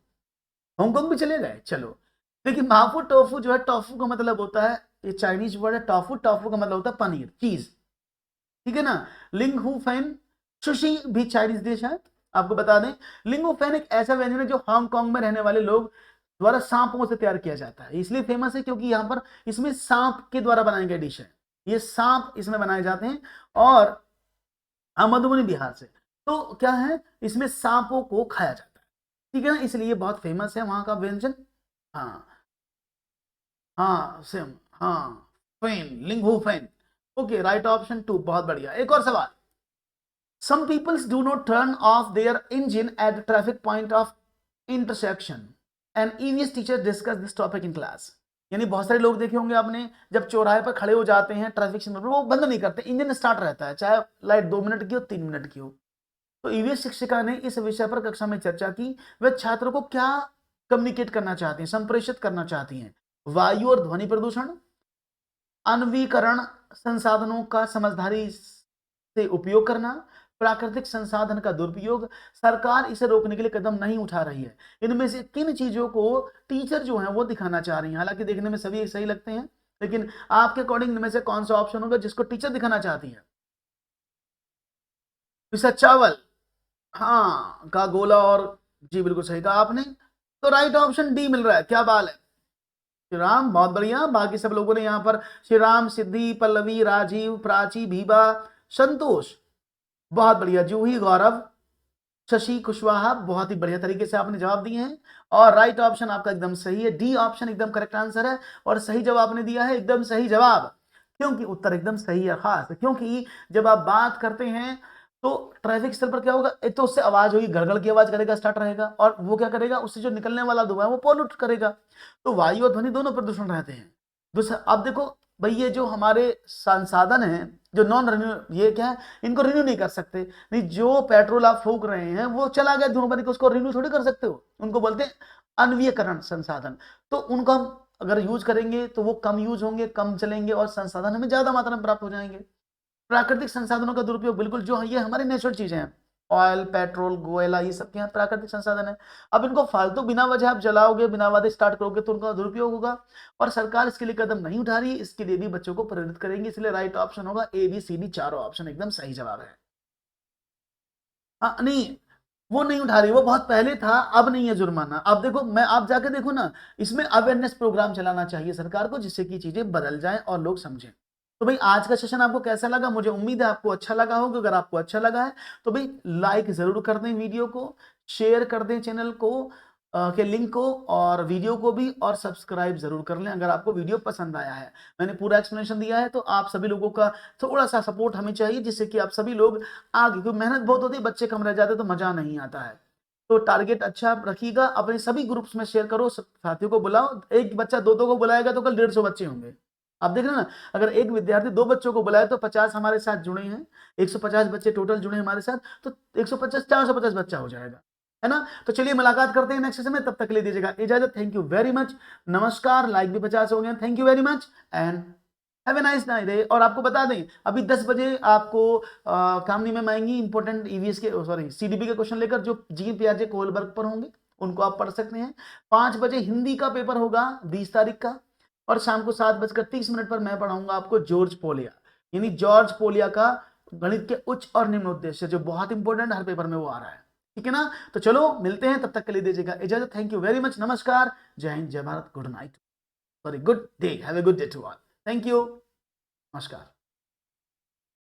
हांगकांग भी चले गए। चलो देखिए, माफू टोफू जो है, टोफू का मतलब होता है, ये चाइनीज वर्ड है टोफू, टोफू का मतलब होता है पनीर, चीज, ठीक है ना। लिंगहुफेन, सुशी भी चाइनीज डिश है, आपको बता दें। लिंगहुफेन एक ऐसा व्यंजन है जो हांगकांग में रहने वाले लोग द्वारा सांपों से तैयार किया जाता है, इसलिए फेमस है क्योंकि यहाँ पर इसमें सांप के द्वारा बनाई गई डिश है, ये सांप इसमें बनाए जाते हैं। और मधुबनी बिहार से, तो क्या है, इसमें सांपों को खाया जाता है, ठीक है ना, इसलिए बहुत फेमस है वहां का व्यंजन। हाँ हाँ सेम, हाँ फेन, लिंगू फेन। ओके, राइट ऑप्शन 2, बहुत बढ़िया। एक और सवाल, some peoples do not turn off their engine at the traffic point of intersection and EVS teacher discuss this topic in class। यानी बहुत सारे लोग देखे होंगे आपने, जब चौराहे पर खड़े हो जाते हैं ट्रैफिक सिग्नल पर, वो बंद नहीं करते, इंजन स्टार्ट रहता है, चाहे लाइट 2 मिनट की हो 3 मिनट की हो। तो ईवीएस शिक्षिका ने इस विषय पर कक्षा में चर्चा की, वे छात्रों को क्या कम्युनिकेट करना चाहती हैं, संप्रेषित करना चाहती हैं। वायु और ध्वनि प्रदूषण, आणविकरण, संसाधनों का समझदारी से उपयोग करना, प्राकृतिक संसाधन का दुरुपयोग, सरकार इसे रोकने के लिए कदम नहीं उठा रही है। इनमें से किन चीजों को टीचर जो है वो दिखाना चाह रही है। हालांकि देखने में सभी सही लगते हैं, लेकिन आपके अकॉर्डिंग इनमें से कौन सा ऑप्शन होगा जिसको टीचर दिखाना चाहती है। चावल, हाँ का गोला, और जी बिल्कुल सही कहा आपने, तो राइट ऑप्शन डी मिल रहा है। क्या बात है, श्री राम, बहुत बढ़िया। बाकी सब लोगों ने यहाँ पर श्री राम, सिद्धि, पल्लवी, राजीव, प्राची, भीबा, संतोष, बहुत बढ़िया, जूही, गौरव, शशि कुशवाहा, बहुत ही बढ़िया तरीके से आपने जवाब दिए हैं। और राइट ऑप्शन आपका एकदम सही है, डी ऑप्शन एकदम करेक्ट आंसर है, और सही जवाब आपने दिया है, एकदम सही जवाब, क्योंकि उत्तर एकदम सही है खास, क्योंकि जब आप बात करते हैं तो ट्रैफिक स्थल पर क्या होगा, एक तो उससे आवाज होगी, गड़गड़ की आवाज करेगा, स्टार्ट रहेगा, और वो क्या करेगा, उससे जो निकलने वाला धुआं है वो पॉल्यूट करेगा, तो वायु और ध्वनि दोनों प्रदूषण रहते हैं। दूसरा, अब देखो भाई, ये जो हमारे संसाधन हैं, जो नॉन रिन्यू, ये क्या है, इनको रिन्यू नहीं कर सकते, नहीं, जो पेट्रोल आप फूक रहे हैं वो चला गया धुआं बन के, उसको रिन्यू थोड़ी कर सकते हो, उनको बोलते हैं अनवीयकरण संसाधन। तो उनको हम अगर यूज करेंगे तो वो कम यूज होंगे, कम चलेंगे, और संसाधन हमें ज्यादा मात्रा में प्राप्त हो जाएंगे। प्राकृतिक संसाधनों का दुरुपयोग, बिल्कुल, जो ये हमारी नेचुरल चीजें हैं, ऑयल, पेट्रोल, कोयला, ये सब के यहाँ प्राकृतिक संसाधन है। अब इनको फालतू बिना वजह आप जलाओगे, बिना वजह स्टार्ट करोगे तो उनका दुरुपयोग होगा, और सरकार इसके लिए कदम नहीं उठा रही, इसके लिए भी बच्चों को प्रेरित करेंगे, इसलिए राइट ऑप्शन होगा ए बी सी डी, चारों ऑप्शन एकदम सही जवाब है। हाँ नहीं, वो नहीं उठा रही, वो बहुत पहले था, अब नहीं है जुर्माना। अब देखो, मैं आप जाके देखो ना, इसमें अवेयरनेस प्रोग्राम चलाना चाहिए सरकार को, जिससे कि चीजें बदल जाएं और लोग समझें। तो भाई आज का सेशन आपको कैसा लगा, मुझे उम्मीद है आपको अच्छा लगा होगा। अगर आपको अच्छा लगा है तो भाई लाइक जरूर कर दें वीडियो को, शेयर कर दें चैनल को के लिंक को और वीडियो को भी, और सब्सक्राइब जरूर कर लें अगर आपको वीडियो पसंद आया है। मैंने पूरा एक्सप्लेनेशन दिया है, तो आप सभी लोगों का थोड़ा सा सपोर्ट हमें चाहिए, जिससे कि आप सभी लोग आगे, क्योंकि मेहनत बहुत होती है, बच्चे कम रह जाते तो मजा नहीं आता है। तो टारगेट अच्छा रखिएगा, अपने सभी ग्रुप्स में शेयर करो, साथियों को बुलाओ, एक बच्चा दो को बुलाएगा तो कल 150 बच्चे होंगे। आप देख रहे हैं ना, अगर एक विद्यार्थी 2 बच्चों को बुलाए तो 50 हमारे साथ जुड़े हैं, 150 बच्चे टोटल जुड़े हमारे साथ, तो 150 450 बच्चा हो जाएगा, है ना। तो चलिए मुलाकात करते हैं नेक्स्ट सेशन में, तब तक के लिए दीजिएगा इजाजत। थैंक यू वेरी मच, नमस्कार। लाइक भी 50 हो गए, thank you very much and have a nice day. और आपको बता दें, अभी 10 बजे आपको कामनी में आएंगी इंपॉर्टेंट ईवीएस के, सॉरी सीडीपी के क्वेश्चन लेकर, जो GPRJ कोलबर्ग पर होंगे, उनको आप पढ़ सकते हैं। 5 बजे हिंदी का पेपर होगा 20 तारीख का, और शाम को 7:30 पर मैं पढ़ाऊंगा आपको जॉर्ज पोलिया, यानी जॉर्ज पोलिया का गणित के उच्च और निम्न उद्देश्य, जो बहुत इंपॉर्टेंट हर पेपर में वो आ रहा है, ठीक है ना। तो चलो मिलते हैं, तब तक के लिए दीजिएगा इजाजत। थैंक यू वेरी मच, नमस्कार, जय हिंद, जय Bharat, good night, sorry good day, have a good day to all, thank you, नमस्कार।